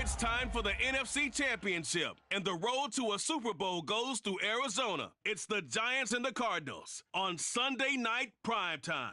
It's time for the NFC Championship, and the road to a Super Bowl goes through Arizona. It's the Giants and the Cardinals on Sunday night primetime.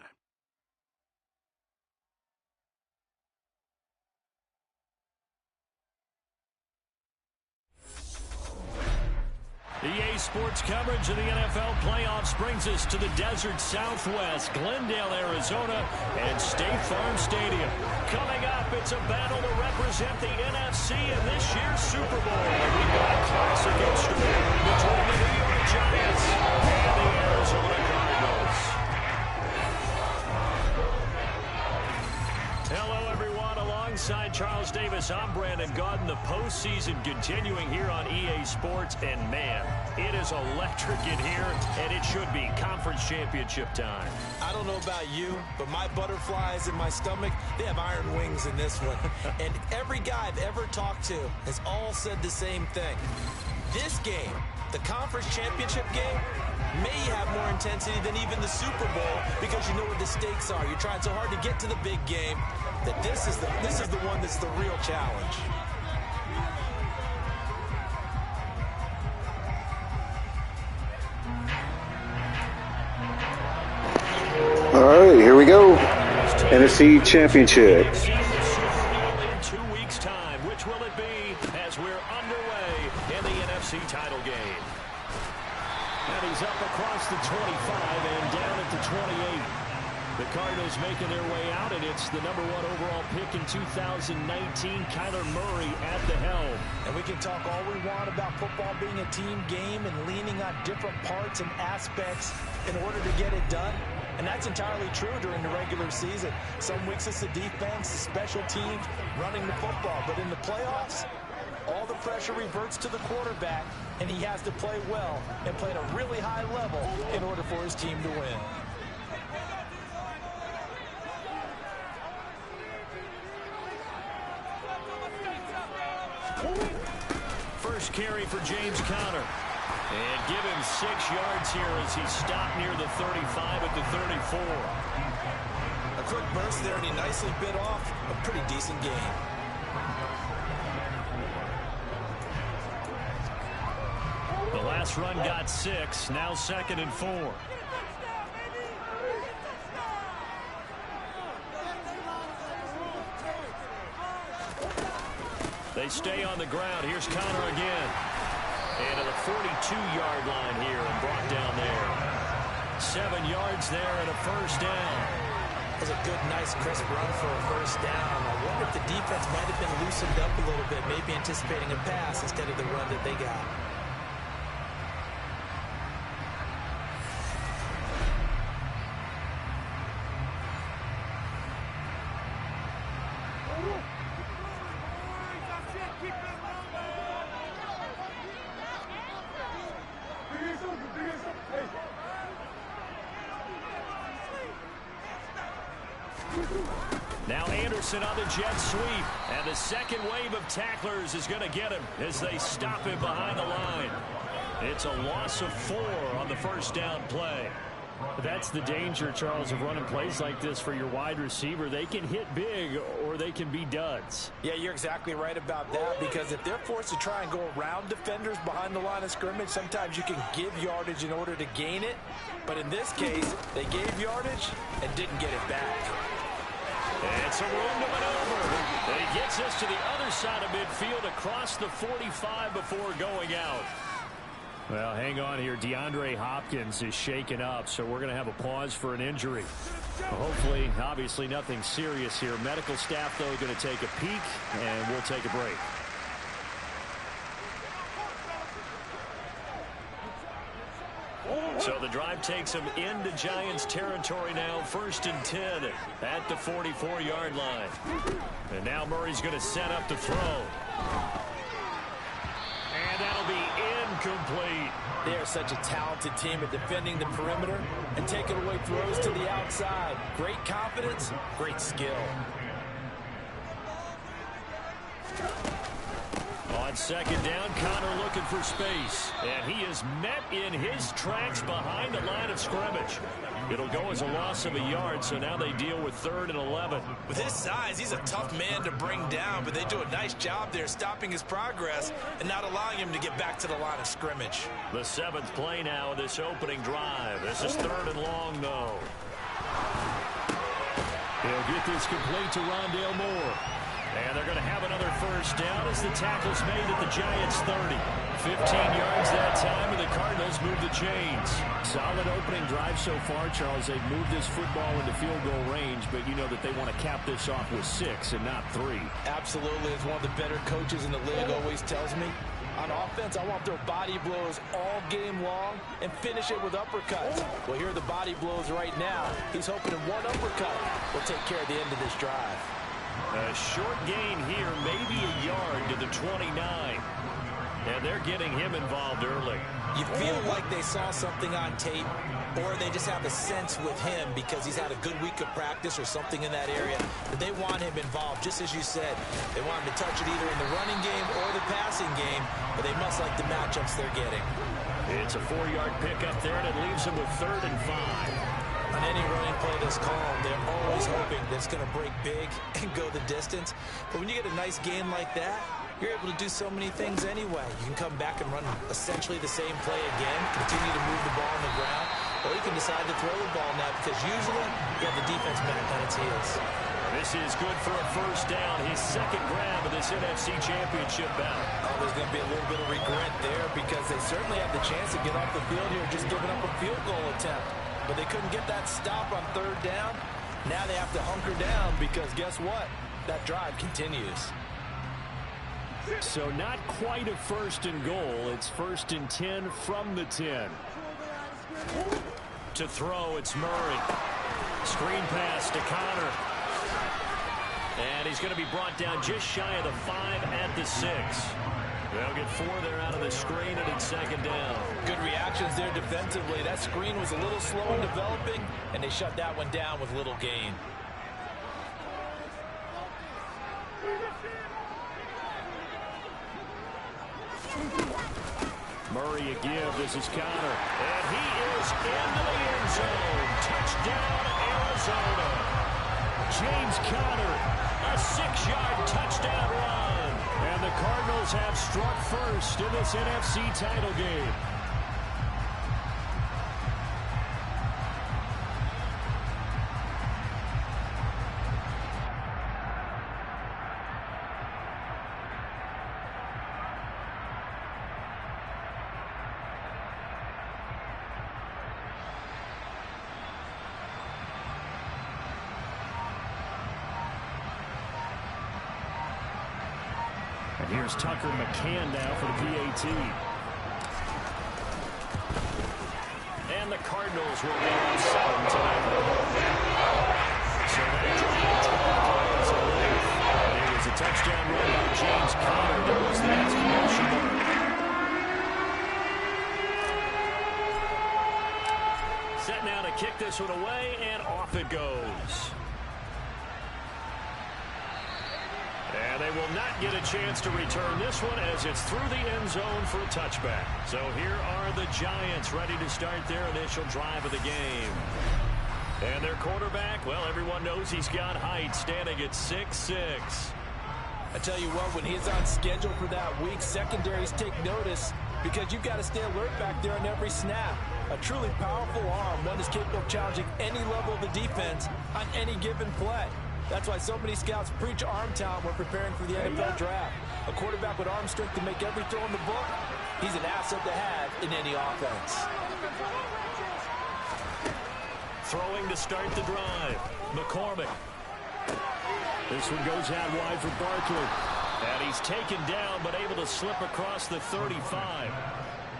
EA Sports coverage of the NFL playoffs brings us to the desert Southwest, Glendale, Arizona, and State Farm Stadium. Coming up, it's a battle to represent the NFC in this year's Super Bowl. We've got a classic instrument between the New York Giants and the Arizona Cardinals. Hello, everyone. Alongside Charles Davis, I'm Brandon Gaudin. The postseason continuing here on EA Sports, and man, it is electric in here, and it should be conference championship time. I don't know about you, but my butterflies in my stomach, they have iron wings in this one. And every guy I've ever talked to has all said the same thing. This game, the conference championship game, may have more intensity than even the Super Bowl because you know what the stakes are. You're trying so hard to get to the big game that this is the one that's the real challenge. All right, here we go. NFC Championship. In 2 weeks' time, which will it be as we're underway in the NFC title game? And he's up across the 25 and down at the 28. The Cardinals making their way out, and it's the #1 overall pick in 2019, Kyler Murray at the helm. And we can talk all we want about football being a team game and leaning on different parts and aspects in order to get it done. And that's entirely true during the regular season. Some weeks it's the defense, the special teams, running the football. But in the playoffs, all the pressure reverts to the quarterback, and he has to play well and play at a really high level in order for his team to win. First carry for James Conner. And give him 6 yards here as he stopped near the 35 at the 34. A quick burst there, and he nicely bit off a pretty decent gain. The last run got 6, now 2nd and 4. They stay on the ground. Here's Conner again. And to the 42-yard line here and brought down there. 7 yards there and a first down. That was a good, nice, crisp run for a first down. I wonder if the defense might have been loosened up a little bit, maybe anticipating a pass instead of the run that they got. Now Anderson on the jet sweep, and the second wave of tacklers is going to get him as they stop him behind the line. It's a loss of 4 on the first down play. That's the danger, Charles, of running plays like this for your wide receiver. They can hit big or they can be duds. Yeah, you're exactly right about that, because if they're forced to try and go around defenders behind the line of scrimmage, sometimes you can give yardage in order to gain it. But in this case, they gave yardage and didn't get it back. It's a room to maneuver. And he gets us to the other side of midfield across the 45 before going out. Well, hang on here. DeAndre Hopkins is shaken up, so we're going to have a pause for an injury. Hopefully, obviously, nothing serious here. Medical staff, though, going to take a peek, and we'll take a break. So the drive takes them into Giants territory now, 1st and 10 at the 44-yard line. And now Murray's going to set up to throw. And that'll be incomplete. They are such a talented team at defending the perimeter and taking away throws to the outside. Great confidence, great skill. On On second down, Connor looking for space. And he is met in his tracks behind the line of scrimmage. It'll go as a loss of a yard, so now they deal with 3rd and 11. With his size, he's a tough man to bring down, but they do a nice job there stopping his progress and not allowing him to get back to the line of scrimmage. The 7th play now of this opening drive. This is 3rd and long, though. He'll get this complete to Rondale Moore. And they're going to have another first down as the tackle's made at the Giants' 30. 15 yards that time, and the Cardinals move the chains. Solid opening drive so far, Charles. They've moved this football into field goal range, but you know that they want to cap this off with 6 and not 3. Absolutely. As one of the better coaches in the league always tells me, on offense, I want their body blows all game long and finish it with uppercuts. Well, here are the body blows right now. He's hoping in one uppercut will take care of the end of this drive. A short gain here, maybe a yard to the 29. And they're getting him involved early. You feel like they saw something on tape, or they just have a sense with him because he's had a good week of practice or something in that area that they want him involved, just as you said. They want him to touch it either in the running game or the passing game, but they must like the matchups they're getting. It's a 4-yard pickup there, and it leaves him with 3rd and 5. On any running play this calm, they're always hoping that it's going to break big and go the distance. But when you get a nice gain like that, you're able to do so many things anyway. You can come back and run essentially the same play again, continue to move the ball on the ground, or you can decide to throw the ball now because usually you have the defense back on its heels. This is good for a first down, his 2nd grab of this NFC Championship bout. Oh, there's going to be a little bit of regret there because they certainly had the chance to get off the field here just giving up a field goal attempt. But they couldn't get that stop on 3rd down. Now they have to hunker down because guess what? That drive continues. So not quite a 1st and goal. It's 1st and 10 from the 10. To throw, it's Murray. Screen pass to Connor. And he's going to be brought down just shy of the 5 at the 6. They'll get 4 there out of the screen, and it's 2nd down. Good reactions there defensively. That screen was a little slow in developing, and they shut that one down with little gain. Murray a give. This is Connor. And he is into the end zone. Touchdown, Arizona. James Conner, a 6-yard touchdown run. And the Cardinals have struck first in this NFC title game. And here's Tucker McCann now for the PAT. And the Cardinals will go on 7 tonight. So they drive 12 plays away. And it was a touchdown run by James Conner. That was the exclamation mark. Set now to kick this one away, and off it goes. And they will not get a chance to return this one as it's through the end zone for a touchback. So here are the Giants ready to start their initial drive of the game. And their quarterback, well, everyone knows he's got height, standing at 6'6". I tell you what, when he's on schedule for that week, secondaries take notice because you've got to stay alert back there on every snap. A truly powerful arm, one is capable of challenging any level of the defense on any given play. That's why so many scouts preach arm talent when preparing for the NFL draft. A quarterback with arm strength to make every throw in the book, he's an asset to have in any offense. Throwing to start the drive, McCormick. This one goes out wide for Barkley. And he's taken down, but able to slip across the 35.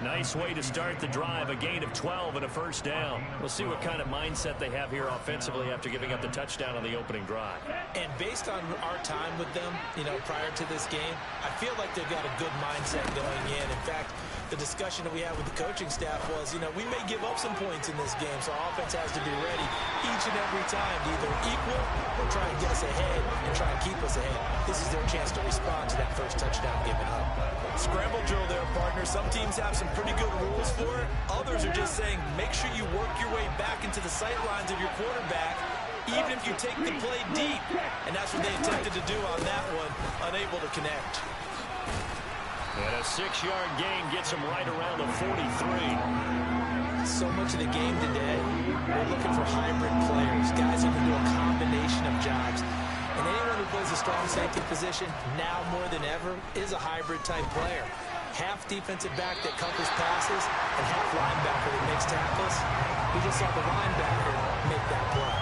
Nice way to start the drive, a gain of 12 and a first down. We'll see what kind of mindset they have here offensively after giving up the touchdown on the opening drive. And based on our time with them, prior to this game, I feel like they've got a good mindset going in. In fact, the discussion that we had with the coaching staff was, we may give up some points in this game, so our offense has to be ready each and every time to either equal or try and get us ahead and try and keep us ahead. This is their chance to respond to that first touchdown given up. some teams have some pretty good rules for it. Others are just saying, make sure you work your way back into the sight lines of your quarterback, even if you take the play deep. And that's what they attempted to do on that one, unable to connect. And a 6-yard gain gets him right around the 43. So much of the game today, we're looking for hybrid players, guys who can do a combination of jobs. And anyone who plays a strong safety position, now more than ever, is a hybrid-type player. Half defensive back that covers passes and half linebacker that makes tackles. We just saw the linebacker make that play.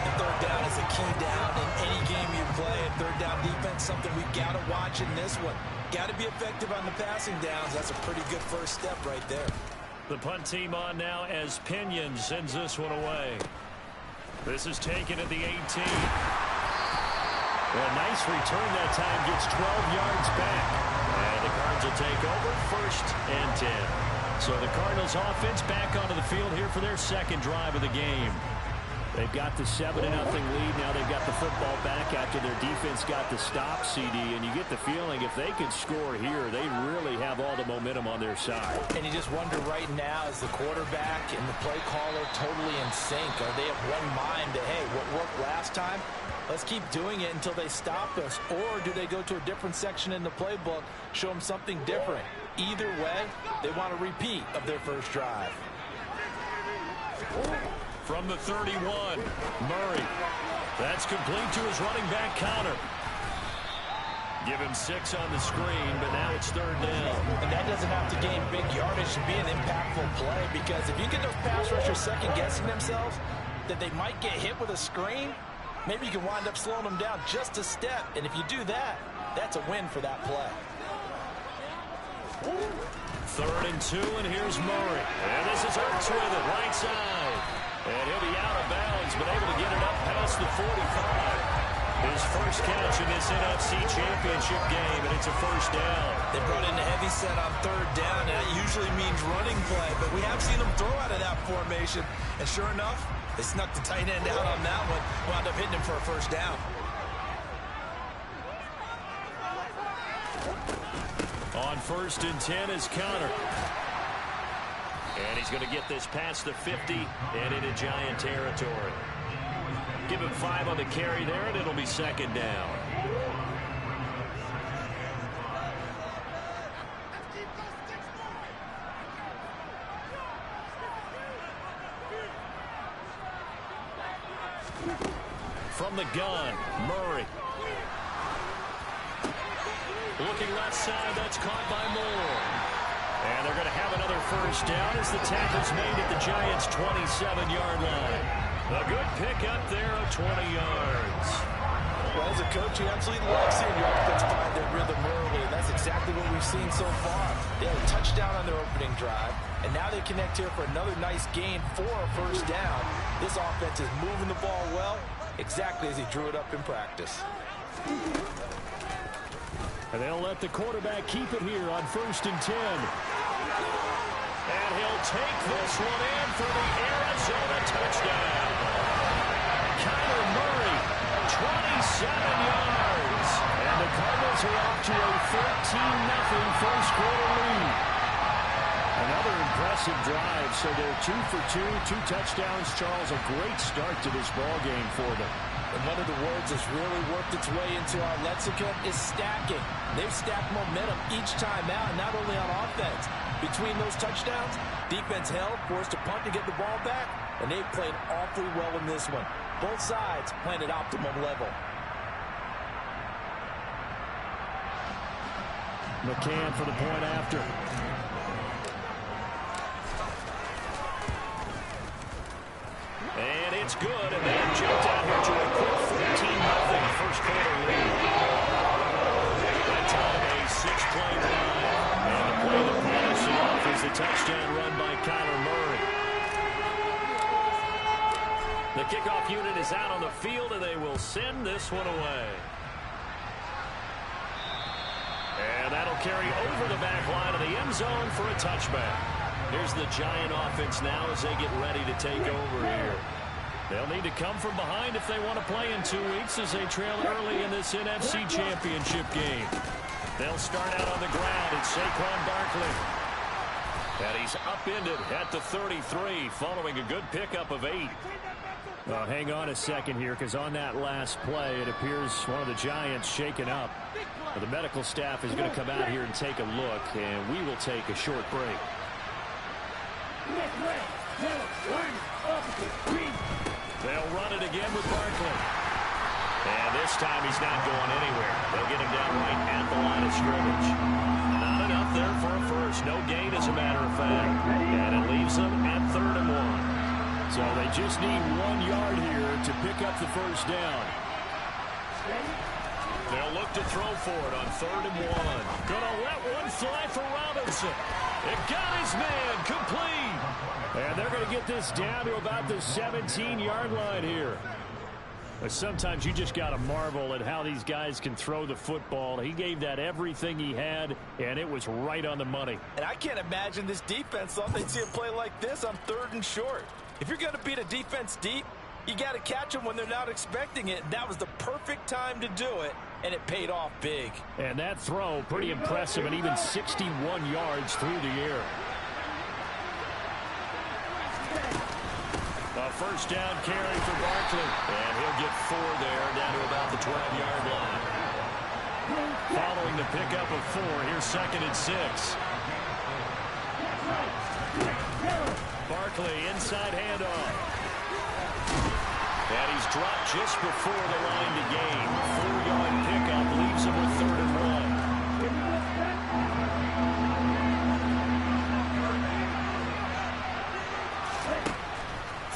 And third down is a key down in any game you play. And third down defense, something we've got to watch in this one. Got to be effective on the passing downs. That's a pretty good first step right there. The punt team on now as Pinion sends this one away. This is taken at the 18. A nice return that time, gets 12 yards back. And the Cards will take over, 1st and 10. So the Cardinals offense back onto the field here for their second drive of the game. They've got the 7-0 lead. Now they've got the football back after their defense got the stop, CD. And you get the feeling if they can score here, they really have all the momentum on their side. And you just wonder right now, is the quarterback and the play caller totally in sync? Are they of one mind that, hey, what worked last time, let's keep doing it until they stop us? Or do they go to a different section in the playbook, show them something different? Either way, they want a repeat of their first drive. From the 31, Murray. That's complete to his running back counter. Give him 6 on the screen, but now it's 3rd down. And that doesn't have to gain big yardage to be an impactful play, because if you get those pass rushers second-guessing themselves that they might get hit with a screen, maybe you can wind up slowing them down just a step. And if you do that, that's a win for that play. 3rd and 2, and here's Murray. And this is Ertz with it, right side. And he'll be out of bounds, but able to get it up past the 45. His first catch in this NFC Championship game, and it's a 1st down. They brought in a heavy set on 3rd down, and that usually means running play, but we have seen them throw out of that formation. And sure enough, they snuck the tight end out on that one, wound up hitting him for a 1st down. On 1st and 10 is Connor. And he's going to get this past the 50 and into Giant territory. Give him 5 on the carry there, and it'll be 2nd down. From the gun, Murray. Looking left side, that's caught by Moore. And they're going to have another 1st down as the tackle's made at the Giants' 27-yard line. A good pickup there of 20 yards. Well, as a coach, you absolutely love seeing your offense find their rhythm early, and that's exactly what we've seen so far. They had a touchdown on their opening drive, and now they connect here for another nice gain for a 1st down. This offense is moving the ball well, exactly as he drew it up in practice. And they'll let the quarterback keep it here on 1st and 10. And he'll take this one in for the Arizona touchdown. Kyler Murray, 27 yards. And the Cardinals are off to a 13-0 first quarter lead. Another impressive drive, so they're 2 for 2, 2 touchdowns. Charles, a great start to this ball game for them. And one of the words that's really worked its way into our lexicon is stacking. They've stacked momentum each time out, not only on offense. Between those touchdowns, defense held, forced a punt to get the ball back, and they've played awfully well in this one. Both sides playing at optimum level. McCann for the point after. And it's good, and they jumped out here to a quick 14-0 first quarter lead. That time a 6-play drive. And the play that finishes it off is the touchdown run by Kyler Murray. The kickoff unit is out on the field, and they will send this one away. And that'll carry over the back line of the end zone for a touchback. Here's the Giant offense now as they get ready to take over here. They'll need to come from behind if they want to play in 2 weeks as they trail early in this NFC Championship game. They'll start out on the ground. It's Saquon Barkley. And he's upended at the 33 following a good pickup of 8. Well, hang on a second here, because on that last play, it appears one of the Giants shaken up. Well, the medical staff is going to come out here and take a look, and we will take a short break. They'll run it again with Barkley. And this time he's not going anywhere. They'll get him down right at the line of scrimmage. Not enough there for a first. No gain, as a matter of fact. And it leaves them at 3rd and 1. So they just need 1 yard here to pick up the first down. They'll look to throw for it on 3rd and 1. Gonna let one fly for Robinson. It got his man complete. And they're going to get this down to about the 17-yard line here. But sometimes you just got to marvel at how these guys can throw the football. He gave that everything he had, and it was right on the money. And I can't imagine this defense thought they'd see a play like this on 3rd and short. If you're going to beat a defense deep, you got to catch them when they're not expecting it. That was the perfect time to do it, and it paid off big. And that throw, pretty impressive, and even 61 yards through the air. A first down carry for Barkley. And he'll get 4 there, down to about the 12-yard line. Following the pickup of 4, here's 2nd and 6. Barkley, inside handoff. And he's dropped just before the line to gain. 4-yard pickup leaves him with 3rd and 1.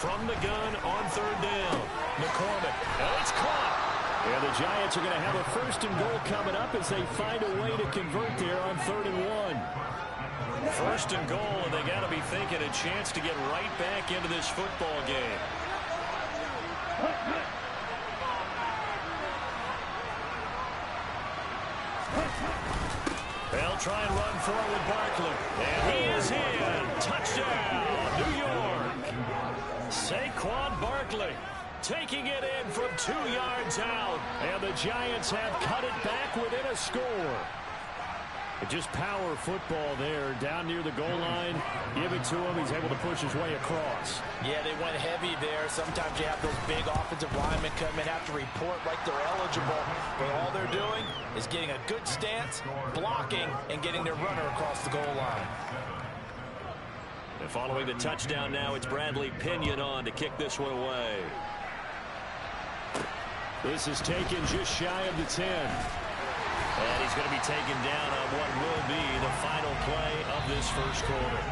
From the gun on 3rd down. McCormick. And it's caught. And the Giants are going to have a 1st and goal coming up as they find a way to convert there on 3rd and 1. 1st and goal, and they got to be thinking a chance to get right back into this football game. They'll try and run forward Barkley. And he is in. Touchdown, New York. Saquon Barkley taking it in from 2 yards out. And the Giants have cut it back within a score. Just power football there down near the goal line. Give it to him. He's able to push his way across. Yeah, they went heavy there. Sometimes you have those big offensive linemen come and have to report like they're eligible. But all they're doing is getting a good stance, blocking, and getting their runner across the goal line. And following the touchdown now, it's Bradley Pinion on to kick this one away. This is taken just shy of the 10. And he's going to be taken down on what will be the final play of this first quarter.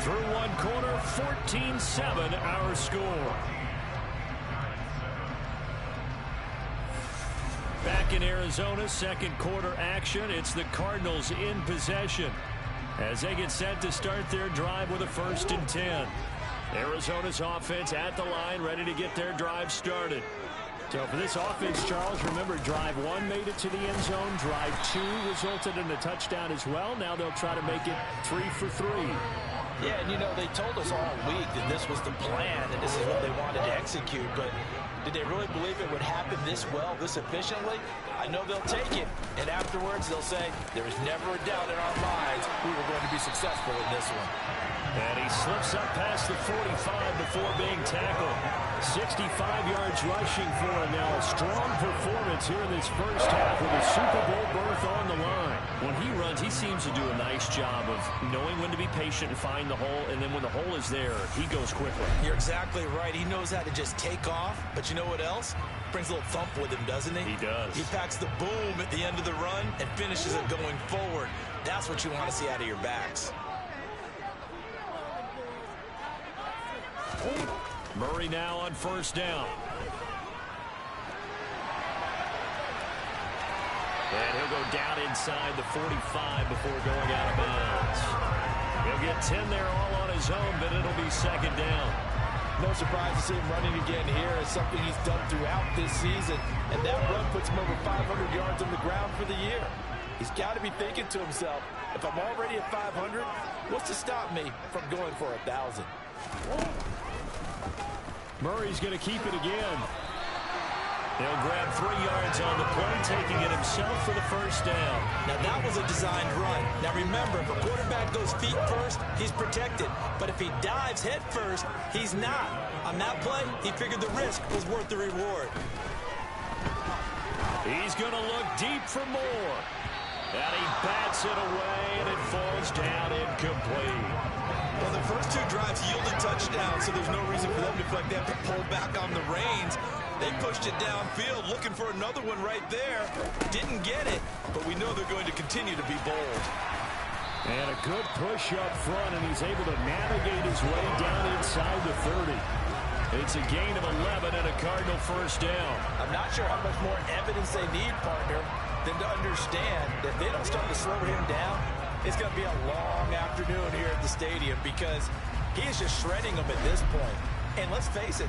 Through one quarter, 14-7 our score. Back in Arizona, 2nd quarter action. It's the Cardinals in possession as they get set to start their drive with a 1st and 10. Arizona's offense at the line, ready to get their drive started. So for this offense, Charles, remember, drive 1 made it to the end zone. Drive 2 resulted in a touchdown as well. Now they'll try to make it 3 for 3. Yeah, and you know, they told us all week that this was the plan and this is what they wanted to execute. But did they really believe it would happen this well, this efficiently? I know they'll take it. And afterwards, they'll say, there was never a doubt in our minds we were going to be successful in this one. And he slips up past the 45 before being tackled. 65 yards rushing for him now. A strong performance here in this first half with a Super Bowl berth on the line. When he runs, he seems to do a nice job of knowing when to be patient and find the hole, and then when the hole is there, he goes quickly. You're exactly right. He knows how to just take off, but you know what else? Brings a little thump with him, doesn't he? He does. He packs the boom at the end of the run and finishes it going forward. That's what you want to see out of your backs. Murray now on 1st down. And he'll go down inside the 45 before going out of bounds. He'll get 10 there all on his own, but it'll be 2nd down. No surprise to see him running again here. It's something he's done throughout this season. And that run puts him over 500 yards on the ground for the year. He's got to be thinking to himself, if I'm already at 500, what's to stop me from going for 1,000? Murray's going to keep it again. He'll grab 3 yards on the play, taking it himself for the first down. Now, that was a designed run. Now, remember, if a quarterback goes feet first, he's protected. But if he dives head first, he's not. On that play, he figured the risk was worth the reward. He's going to look deep for more. And he bats it away, and it falls down incomplete. Well, the first 2 drives yielded touchdowns, so there's no reason for them to feel like they have to pull back on the reins. They pushed it downfield, looking for another one right there. Didn't get it, but we know they're going to continue to be bold. And a good push up front, and he's able to navigate his way down inside the 30. It's a gain of 11 and a Cardinal first down. I'm not sure how much more evidence they need, partner, than to understand that if they don't start to slow him down, it's going to be a long afternoon here at the stadium because he is just shredding them at this point. And let's face it,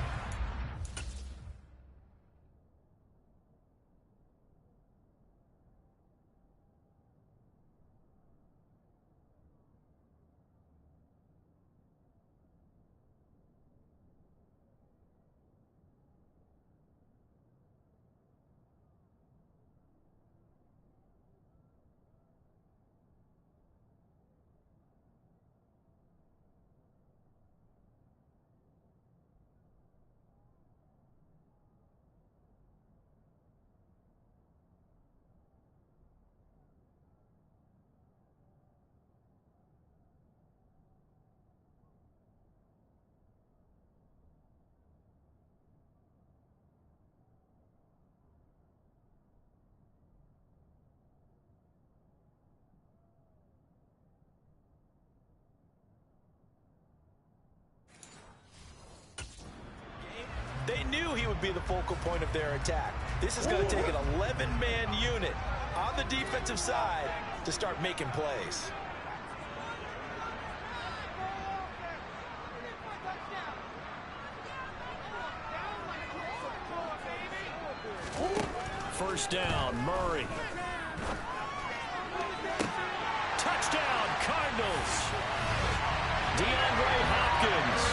they knew he would be the focal point of their attack. This is going to take an 11-man unit on the defensive side to start making plays. First down, Murray. Touchdown, Cardinals. DeAndre Hopkins,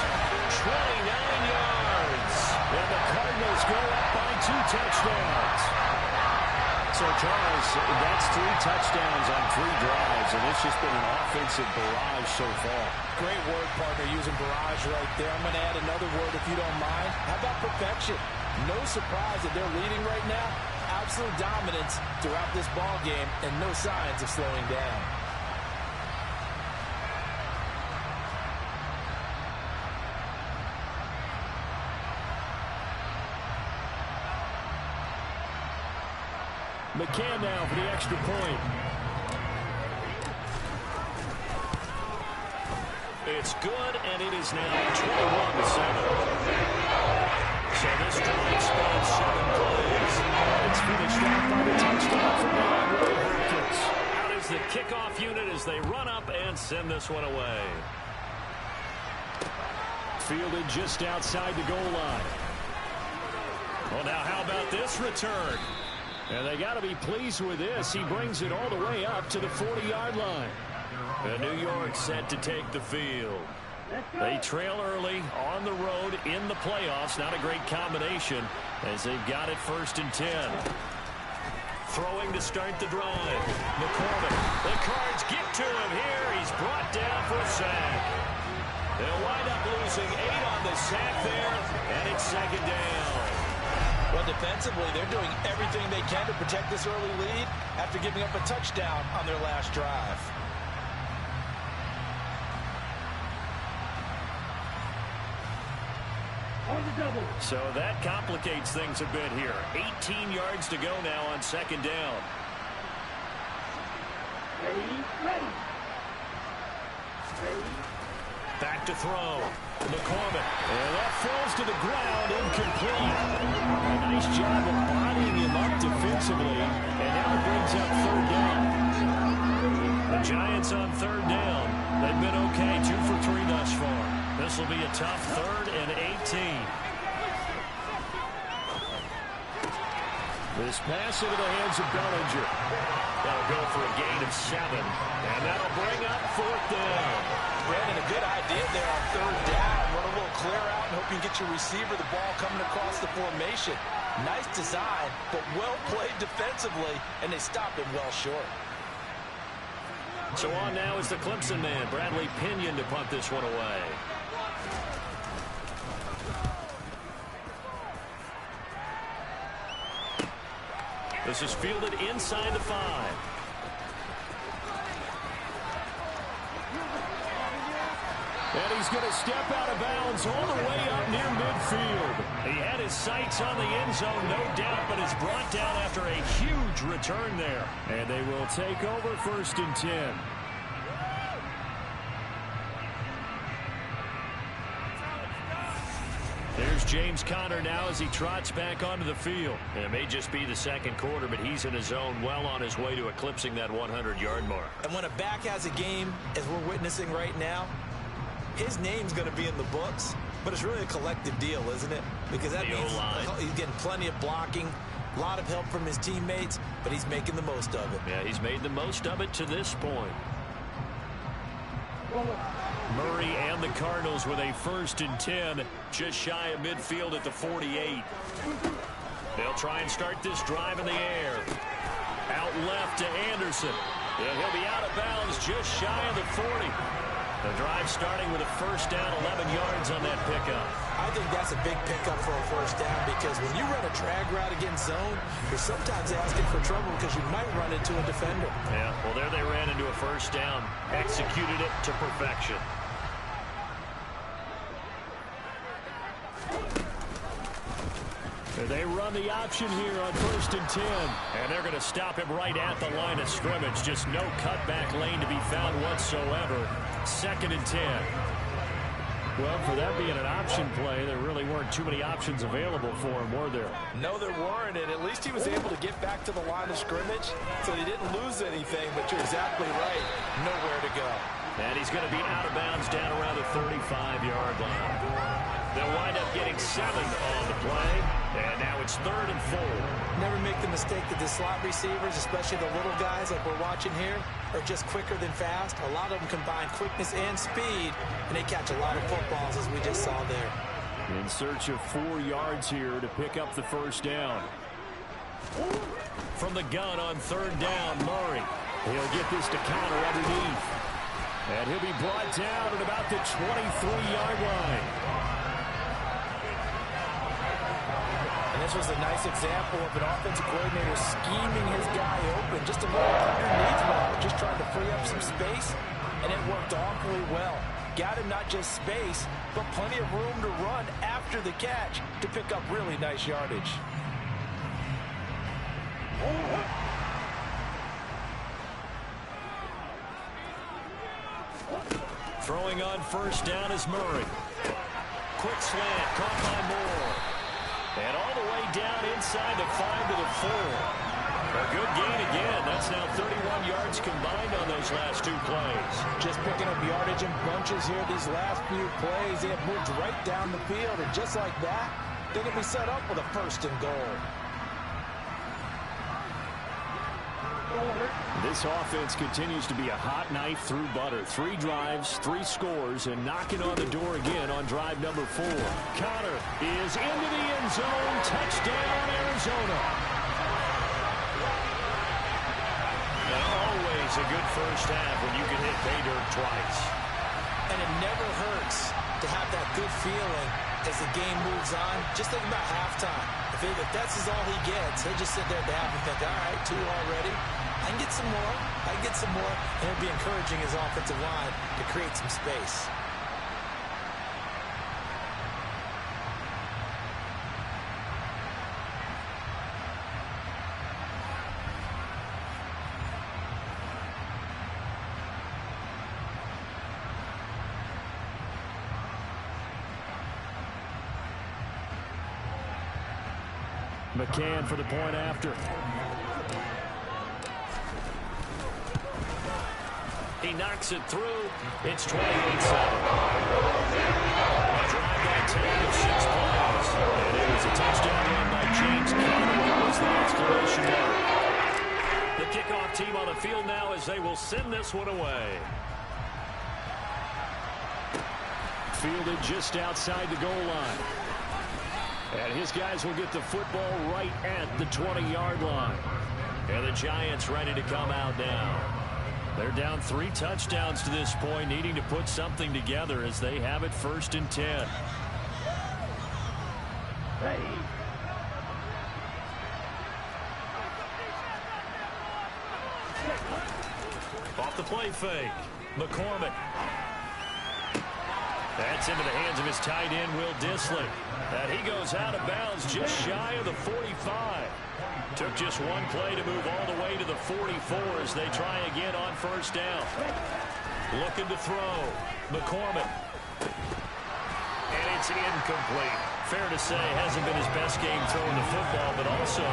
29 yards. And the Cardinals go up by 2 touchdowns. So, Charles, that's 3 touchdowns on 3 drives, and it's just been an offensive barrage so far. Great word, partner, using barrage right there. I'm going to add another word if you don't mind. How about perfection? No surprise that they're leading right now. Absolute dominance throughout this ball game and no signs of slowing down. McCann now for the extra point. It's good, and it is now 21-7. So this drive spans 7 plays. It's finished off by the touchdown from YR4 NFC. Out is the kickoff unit as they run up and send this one away. Fielded just outside the goal line. Well, now how about this return? And they got to be pleased with this. He brings it all the way up to the 40-yard line. And New York set to take the field. They trail early on the road in the playoffs. Not a great combination as they've got it 1st and 10. Throwing to start the drive. McCormick. The Cards get to him here. He's brought down for a sack. They'll wind up losing 8 on the sack there, and it's 2nd down. Well, defensively, they're doing everything they can to protect this early lead after giving up a touchdown on their last drive. So that complicates things a bit here. 18 yards to go now on 2nd down. Ready. Back to throw. McCormick. And that falls to the ground, incomplete. A nice job of bodying him up defensively. And now it brings up 3rd down. The Giants on 3rd down. They've been okay, 2 for 3 thus far. This will be a tough 3rd and 18. This pass into the hands of Bellinger. That'll go for a gain of 7. And that'll bring up 4th down. Brandon, a good idea there on 3rd down. Run a little clear out and hope you can get your receiver the ball coming across the formation. Nice design, but well played defensively, and they stopped him well short. So on now is the Clemson man, Bradley Pinion, to punt this one away. This is fielded inside the 5. And he's going to step out of bounds all the way up near midfield. He had his sights on the end zone, no doubt, but is brought down after a huge return there. And they will take over 1st and 10. There's James Conner now as he trots back onto the field. And it may just be the 2nd quarter, but he's in his zone, well on his way to eclipsing that 100-yard mark. And when a back has a game, as we're witnessing right now, his name's going to be in the books, but it's really a collective deal, isn't it? Because that means he's getting plenty of blocking, a lot of help from his teammates, but he's making the most of it. Yeah, he's made the most of it to this point. Murray and the Cardinals with a 1st and 10, just shy of midfield at the 48. They'll try and start this drive in the air. Out left to Anderson. And he'll be out of bounds just shy of the 40. The drive starting with a 1st down, 11 yards on that pickup. I think that's a big pickup for a 1st down because when you run a drag route against zone, you're sometimes asking for trouble because you might run into a defender. Yeah, well, there they ran into a 1st down, executed it to perfection. They run the option here on 1st and 10. And they're going to stop him right at the line of scrimmage. Just no cutback lane to be found whatsoever. 2nd and 10. Well, for that being an option play, there really weren't too many options available for him, were there? No, there weren't, and at least he was able to get back to the line of scrimmage, so he didn't lose anything, but you're exactly right. Nowhere to go. And he's going to be out of bounds down around the 35-yard line. They'll wind up getting 7 on the play, and now it's 3rd and 4. Never make the mistake that the slot receivers, especially the little guys like we're watching here, are just quicker than fast. A lot of them combine quickness and speed, and they catch a lot of footballs, as we just saw there. In search of 4 yards here to pick up the 1st down. From the gun on 3rd down, Murray. He'll get this to counter underneath. And he'll be brought down at about the 23-yard line. And this was a nice example of an offensive coordinator scheming his guy open just a little underneath route, just trying to free up some space, and it worked awfully well. Got him not just space, but plenty of room to run after the catch to pick up really nice yardage. Throwing on 1st down is Murray. Quick slant, caught by Moore. And all the way down inside the 5 to the 4. A good gain again. That's now 31 yards combined on those last 2 plays. Just picking up yardage in bunches here these last few plays. They have moved right down the field, and just like that, they're going to be set up with a 1st and goal. This offense continues to be a hot knife through butter. 3 drives, 3 scores, and knocking on the door again on drive number 4. Conner is into the end zone. Touchdown, Arizona. And always a good 1st half when you can hit pay dirt twice. And it never hurts to have that good feeling as the game moves on. Just think about halftime. If that's all he gets, he'll just sit there at the half and think, all right, 2 already. I can get some more. I can get some more. And it'll be encouraging his offensive line to create some space. McCann for the point after. He knocks it through. It's 28-7. Drive that 10 of 6 plays. And it was a touchdown run by James Conner. That was the exclamation mark. The kickoff team on the field now as they will send this one away. Fielded just outside the goal line. And his guys will get the football right at the 20-yard line. And the Giants ready to come out now. They're down 3 touchdowns to this point, needing to put something together as they have it 1st and 10. Off the play fake. McCormick. That's into the hands of his tight end, Will Dissly. And he goes out of bounds just shy of the 45. Took just one play to move all the way to the 44 as they try again on 1st down. Looking to throw. McCormick. And it's incomplete. Fair to say, hasn't been his best game throwing the football, but also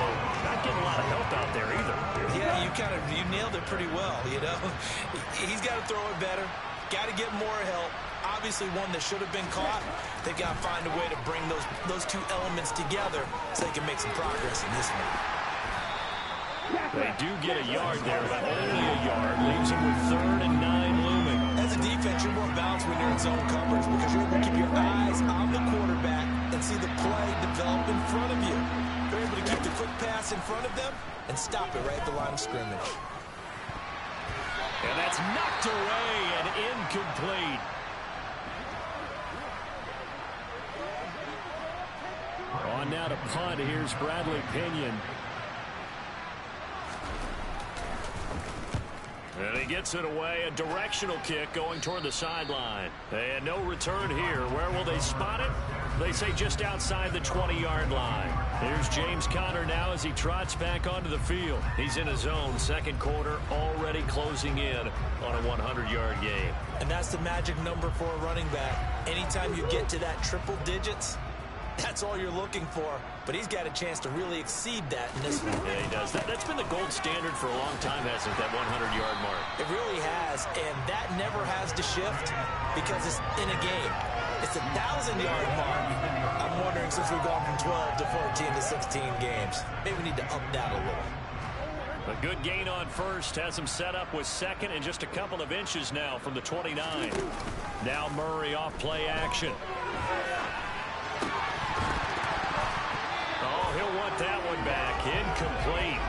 not getting a lot of help out there either. Yeah, you nailed it pretty well, you know. He's got to throw it better. Got to get more help. Obviously one that should have been caught. They've got to find a way to bring those 2 elements together so they can make some progress in this one. They do get a yard there, but only a yard. Leaves them with 3rd and 9 looming. As a defense, you're more balanced when you're in zone coverage because you're able to keep your eyes on the quarterback and see the play develop in front of you. They're able to keep the quick pass in front of them and stop it right at the line of scrimmage. And that's knocked away and incomplete. On now to punt. Here's Bradley Pinion. And he gets it away. A directional kick going toward the sideline. And no return here. Where will they spot it? They say just outside the 20-yard line. Here's James Conner now as he trots back onto the field. He's in his own 2nd quarter, already closing in on a 100-yard game. And that's the magic number for a running back. Anytime you get to that triple digits, that's all you're looking for. But he's got a chance to really exceed that in this one. Yeah, he does. That's been the gold standard for a long time, hasn't it, that 100-yard mark? It really has, and that never has to shift because it's in a game. It's a 1,000-yard mark. I'm wondering, since we've gone from 12 to 14 to 16 games, maybe we need to up that a little. A good gain on 1st has him set up with 2nd and just a couple of inches now from the 29. Now Murray off play action. Oh, he'll want that one back. Incomplete.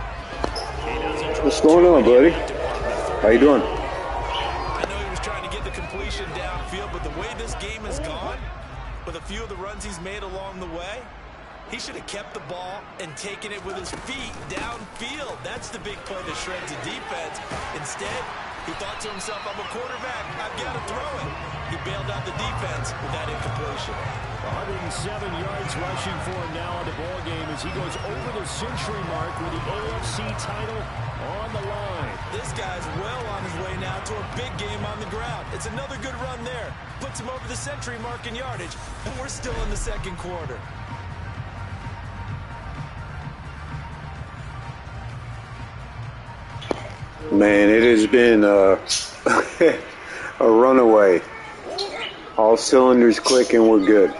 What's going on, buddy? How you doing? I know he was trying to get the completion downfield, but the way this game has gone, with a few of the runs he's made along the way, he should have kept the ball and taken it with his feet downfield. That's the big play that shreds the defense. Instead, he thought to himself, I'm a quarterback, I've got to throw it. He bailed out the defense with that incompletion. 107 yards rushing for him now on the ball game as he goes over the century mark with the AFC title on the line. This guy's well on his way now to a big game on the ground. It's another good run there. Puts him over the century mark in yardage, and we're still in the 2nd quarter. Man, it has been a runaway. All cylinders clicking, we're good.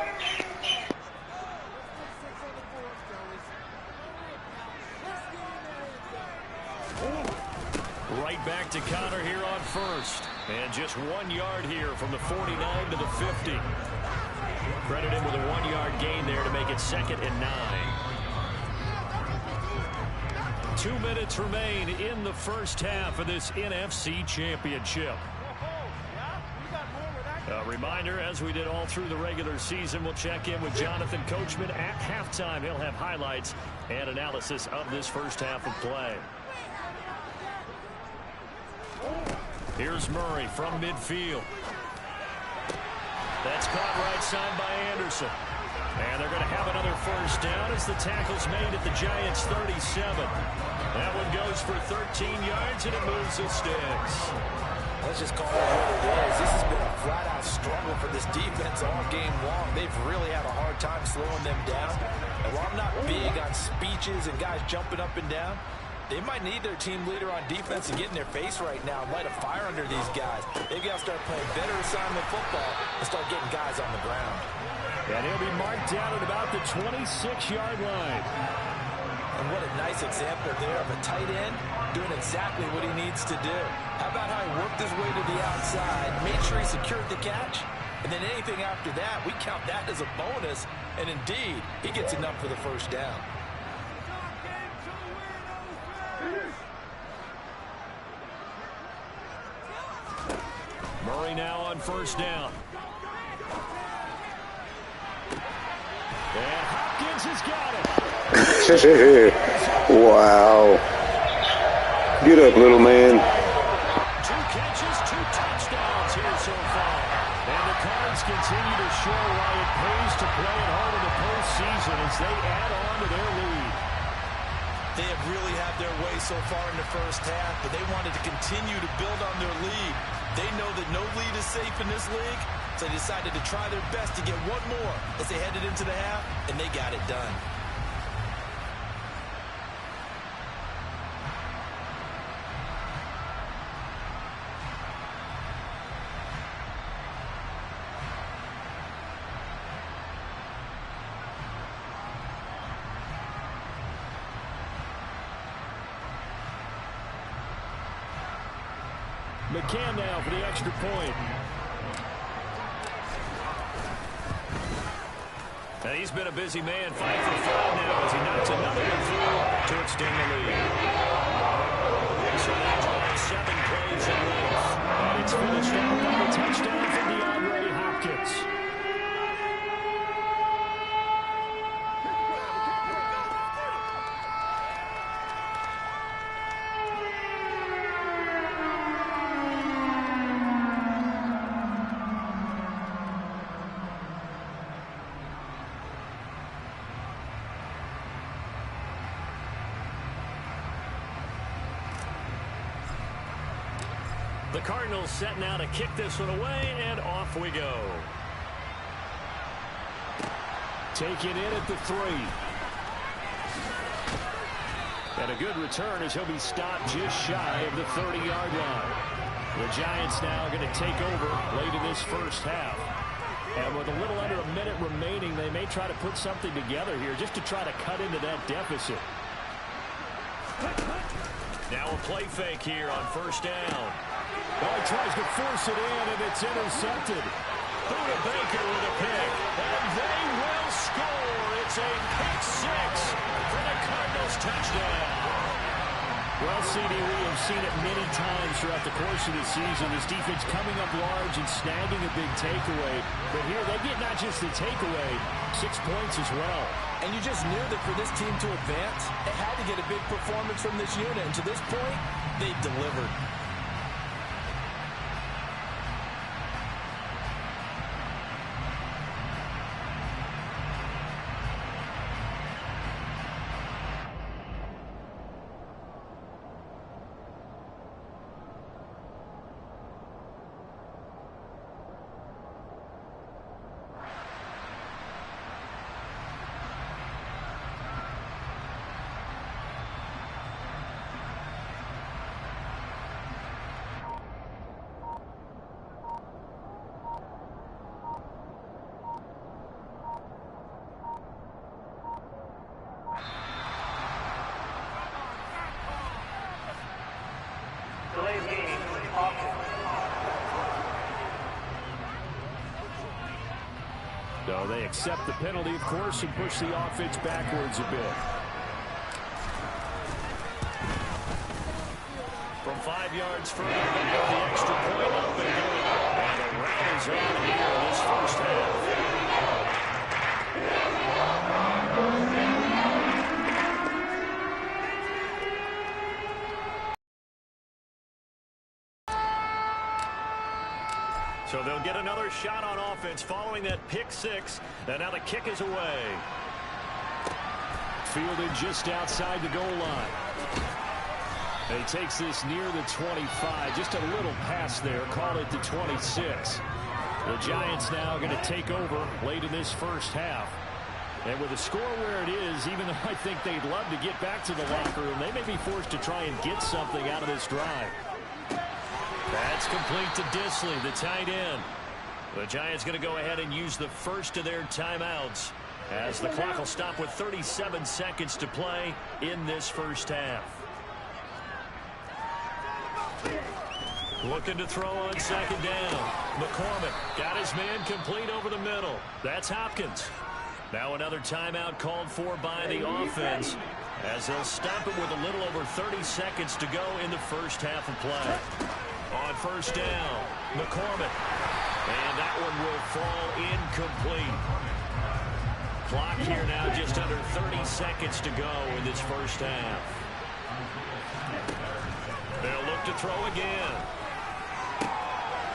Right back to Conner here on 1st. And just 1 yard here from the 49 to the 50. Credit him with a 1-yard gain there to make it 2nd and 9. 2 minutes remain in the 1st half of this NFC Championship. A reminder, as we did all through the regular season, we'll check in with Jonathan Coachman at halftime. He'll have highlights and analysis of this 1st half of play. Here's Murray from midfield. That's caught right side by Anderson. And they're going to have another 1st down as the tackle's made at the Giants' 37. That one goes for 13 yards, and it moves the sticks. Let's just call it what it is. This has been a flat-out struggle for this defense all game long. They've really had a hard time slowing them down. And while I'm not big on speeches and guys jumping up and down, they might need their team leader on defense to get in their face right now and light a fire under these guys. They've got to start playing better assignment football and start getting guys on the ground. And he'll be marked down at about the 26-yard line. And what a nice example there of a tight end doing exactly what he needs to do. How about how he worked his way to the outside, made sure he secured the catch, And then anything after that, we count that as a bonus. And indeed, he gets enough for the first down. Murray now on first down. And Hopkins has got it. Wow. Get up, little man. 2 catches, 2 touchdowns here so far. And the Cards continue to show why it pays to play at home in the postseason as they add on to their lead. They have really had their way so far in the first half, but they wanted to continue to build on their lead. They know that no lead is safe in this league, so they decided to try their best to get one more as they headed into the half, and they got it done. McCann now for the extra point. Now he's been a busy man, 5 for 5 now as he knocks another one through to extend the lead. So they drive 7 plays in length. And it's finished out by the touchdown for DeAndre Hopkins. The Cardinals set now to kick this one away, and off we go. Take it in at the 3. And a good return as he'll be stopped just shy of the 30-yard line. The Giants now going to take over late in this first half. And with a little under a minute remaining, they may try to put something together here just to try to cut into that deficit. Now a play fake here on first down. Oh, he tries to force it in, and it's intercepted. Buda Baker with a pick, and they will score. It's a pick 6 for the Cardinals touchdown. Well, CD, we have seen it many times throughout the course of the season. This defense coming up large and snagging a big takeaway. But here they get not just the takeaway, 6 points as well. And you just knew that for this team to advance, it had to get a big performance from this unit. And to this point, they've delivered. So they accept the penalty, of course, and push the offense backwards a bit. From 5 yards further, they get the extra point up and good. And the rally's on here in this first half. So they'll get another shot on offense following that pick 6. And now the kick is away. Fielded just outside the goal line. And he takes this near the 25. Just a little pass there. Call it the 26. The Giants now going to take over late in this first half. And with the score where it is, even though I think they'd love to get back to the locker room, they may be forced to try and get something out of this drive. That's complete to Disley, the tight end. The Giants going to go ahead and use the first of their timeouts as the clock will stop with 37 seconds to play in this first half. Looking to throw on second down. McCormick got his man complete over the middle. That's Hopkins. Now another timeout called for by the offense as they'll stop it with a little over 30 seconds to go in the first half of play. On first down, McCormick. And that one will fall incomplete. Clock here now just under 30 seconds to go in this first half. They'll look to throw again.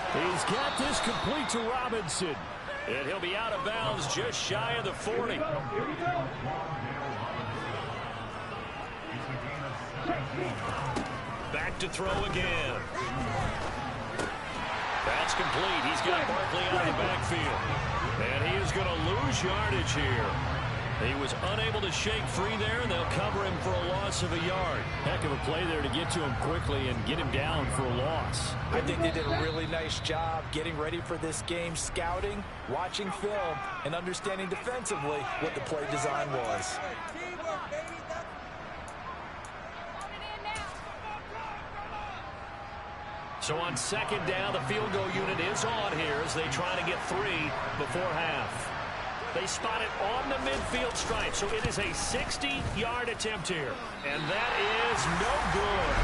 He's got this complete to Robinson. And he'll be out of bounds just shy of the 40. Back to throw again. That's complete. He's got Barkley out of the backfield. And he is going to lose yardage here. He was unable to shake free there, and they'll cover him for a loss of a yard. Heck of a play there to get to him quickly and get him down for a loss. I think they did a really nice job getting ready for this game, scouting, watching film, and understanding defensively what the play design was. So on second down, the field goal unit is on here as they try to get 3 before half. They spot it on the midfield stripe, so it is a 60-yard attempt here. And that is no good.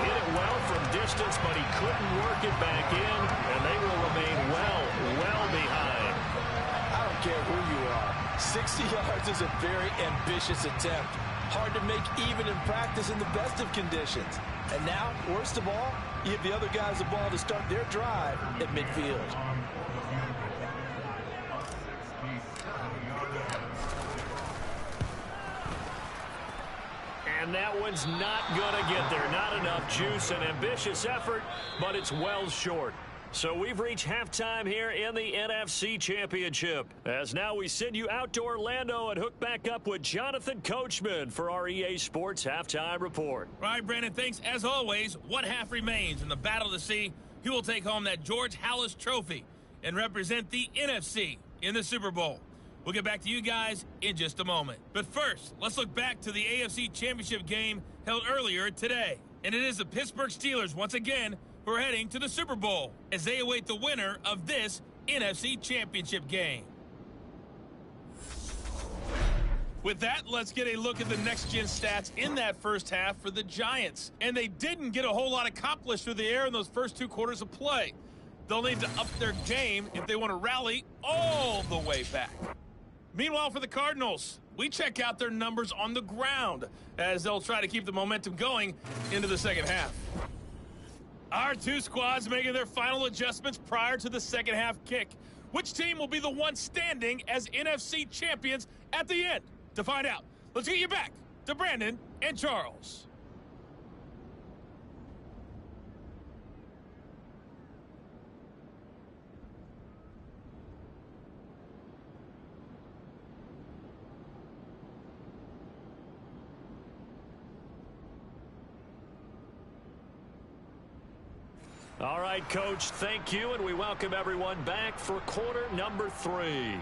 Hit it well from distance, but he couldn't work it back in, and they will remain well behind. I don't care who you are. 60 yards is a very ambitious attempt. Hard to make even in practice in the best of conditions. And now, worst of all, you give the other guys the ball to start their drive at midfield. And that one's not going to get there. Not enough juice. An ambitious effort, but it's well short. So we've reached halftime here in the NFC Championship. As now we send you out to Orlando and hook back up with Jonathan Coachman for our EA Sports Halftime Report. All right, Brandon, thanks. As always, one half remains in the battle to see who will take home that George Halas Trophy and represent the NFC in the Super Bowl. We'll get back to you guys in just a moment. But first, let's look back to the AFC Championship game held earlier today. And it is the Pittsburgh Steelers once again who are heading to the Super Bowl as they await the winner of this NFC Championship game. With that, let's get a look at the next-gen stats in that first half for the Giants. And they didn't get a whole lot accomplished through the air in those first 2 quarters of play. They'll need to up their game if they want to rally all the way back. Meanwhile, for the Cardinals, we check out their numbers on the ground as they'll try to keep the momentum going into the second half. Our 2 squads making their final adjustments prior to the second half kick. Which team will be the one standing as NFC champions at the end? To find out, let's get you back to Brandon and Charles. All right, Coach, thank you, and we welcome everyone back for quarter number 3.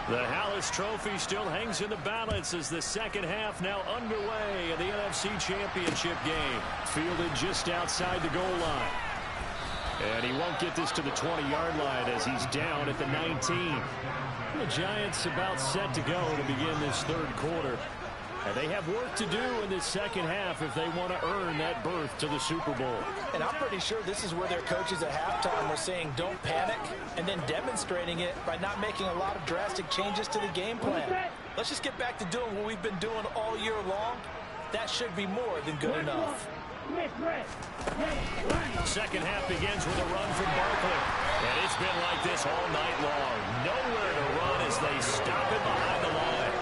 The Hallis Trophy still hangs in the balance as the second half now underway in the NFC Championship game. Fielded just outside the goal line. And he won't get this to the 20-yard line as he's down at the 19. The Giants about set to go to begin this third quarter. And they have work to do in this second half if they want to earn that berth to the Super Bowl. And I'm pretty sure this is where their coaches at halftime were saying don't panic, and then demonstrating it by not making a lot of drastic changes to the game plan. Let's just get back to doing what we've been doing all year long. That should be more than good enough. Second half begins with a run from Barkley. And it's been like this all night long. Nowhere to run as they stop him behind the line.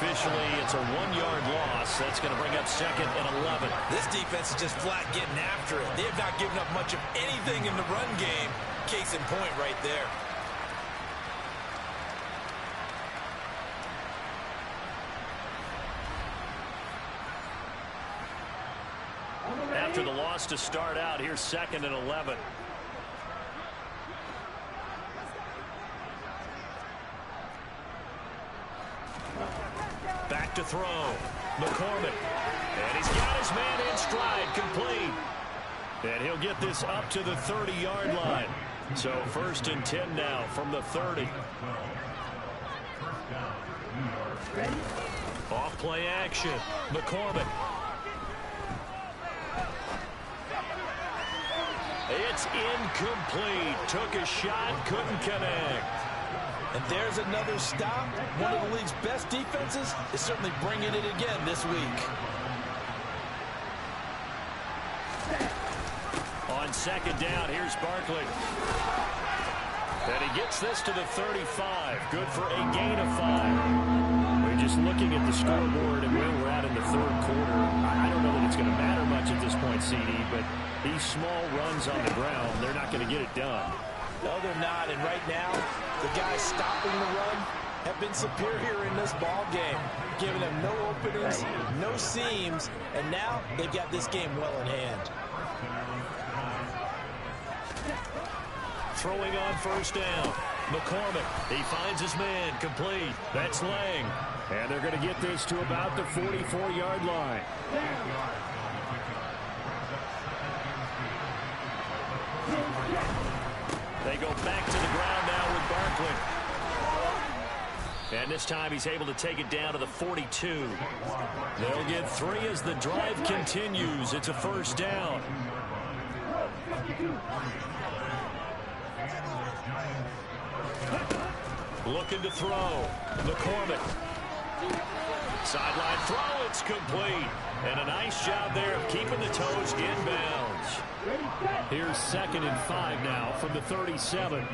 Officially, it's a 1-yard loss. That's going to bring up second and 11. This defense is just flat getting after it. They have not given up much of anything in the run game. Case in point right there. After the loss to start out, here's second and 11. Back to throw. McCormick. And he's got his man in stride, complete. And he'll get this up to the 30-yard line. So first and 10 now from the 30. Off play action. McCormick. It's incomplete. Took a shot, couldn't connect. And there's another stop. One of the league's best defenses is certainly bringing it again this week. On second down, here's Barkley. And he gets this to the 35. Good for a gain of 5. We're just looking at the scoreboard and where we're at in the third quarter. I don't know that it's going to matter much at this point, CD, but these small runs on the ground, they're not going to get it done. No, they're not. And right now, the guys stopping the run have been superior in this ball game, giving them no openings, no seams, and now they've got this game well in hand. Throwing on first down. McCormick, he finds his man, complete. That's Lang. And they're going to get this to about the 44-yard line. They go back to the ground now with Barkley. And this time he's able to take it down to the 42. They'll get 3 as the drive continues. It's a first down. Looking to throw. McCormick. Sideline throw. It's complete. And a nice job there of keeping the toes inbounds. Here's second and 5 now from the 37.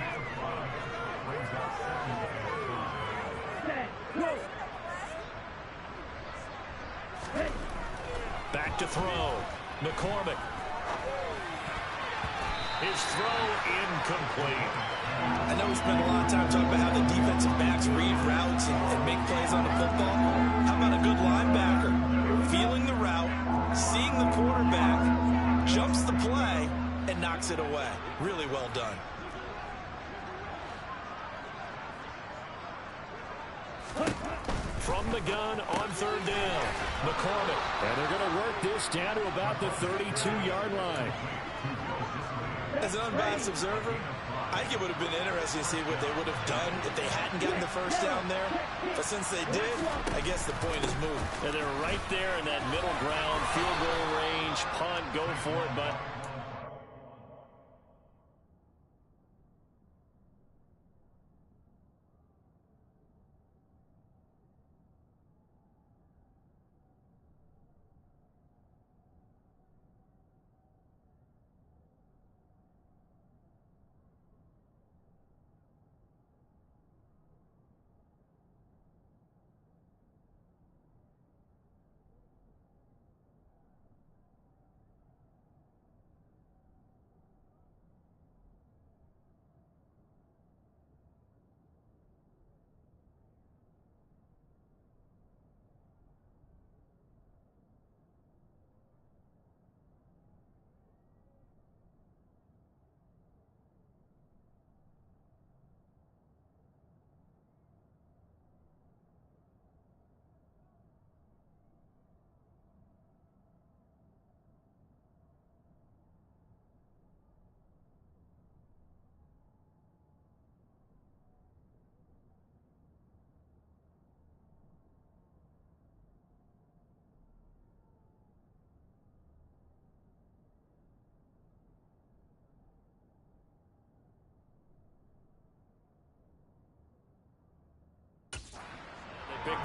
Back to throw. McCormick. His throw incomplete. I know we spent a lot of time talking about how the defensive backs read routes and make plays on the football. How about a good linebacker? Feeling the route, seeing the quarterback, jumps the play, and knocks it away. Really well done. From the gun on third down. McCormick. And they're going to work this down to about the 32-yard line. As an unbiased observer, I think it would have been interesting to see what they would have done if they hadn't gotten the first down there. But since they did, I guess the point is moved. And they're right there in that middle ground, field goal range, punt, go for it, but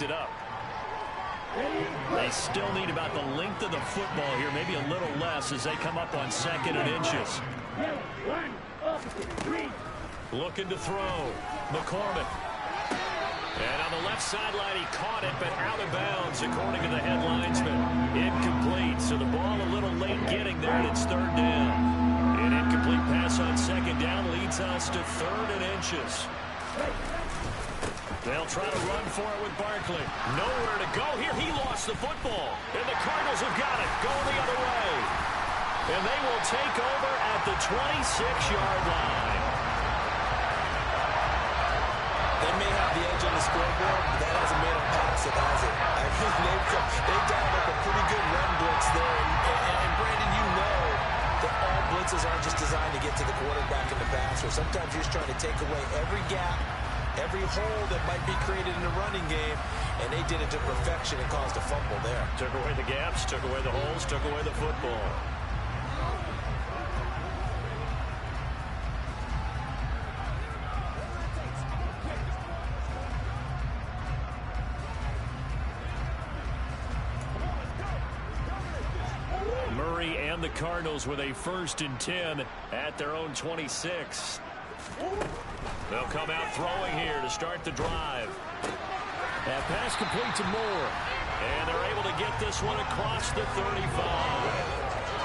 picked it up. They still need about the length of the football here, maybe a little less as they come up on 2nd and inches. Looking to throw. McCormick. And on the left sideline, he caught it, but out of bounds, according to the head linesman. Incomplete, so the ball a little late getting there, and it's 3rd down. An incomplete pass on 2nd down leads us to 3rd and inches. They'll try to run for it with Barkley. Nowhere to go here. He lost the football, and the Cardinals have got it, going the other way. And they will take over at the 26-yard line. They may have the edge on the scoreboard, but that hasn't made them pass it, has it? I think they've dialed up a pretty good run blitz there. And Brandon, you know that all blitzes aren't just designed to get to the quarterback in the passer. Sometimes you're just trying to take away every gap, every hole that might be created in the running game, and they did it to perfection and caused a fumble there. Took away the gaps, took away the holes, took away the football. The Cardinals with a 1st and 10 at their own 26. They'll come out throwing here to start the drive. That pass complete to Moore. And they're able to get this one across the 35.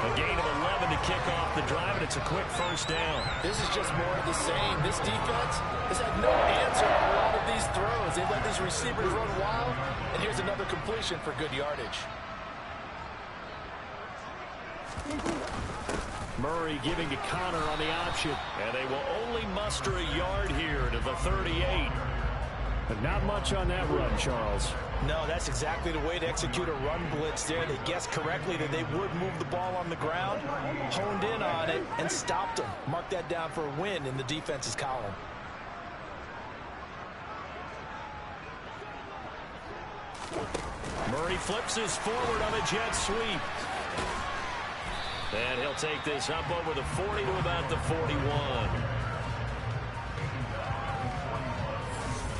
A gain of 11 to kick off the drive, and it's a quick 1st down. This is just more of the same. This defense has had no answer on a lot of these throws. They've let these receivers run wild, and here's another completion for good yardage. Murray giving to Connor on the option. And they will only muster a yard here to the 38. But not much on that run, Charles. No, that's exactly the way to execute a run blitz there. They guessed correctly that they would move the ball on the ground, honed in on it, and stopped them. Mark that down for a win in the defense's column. Murray flips his forward on a jet sweep. And he'll take this up over the 40 to about the 41.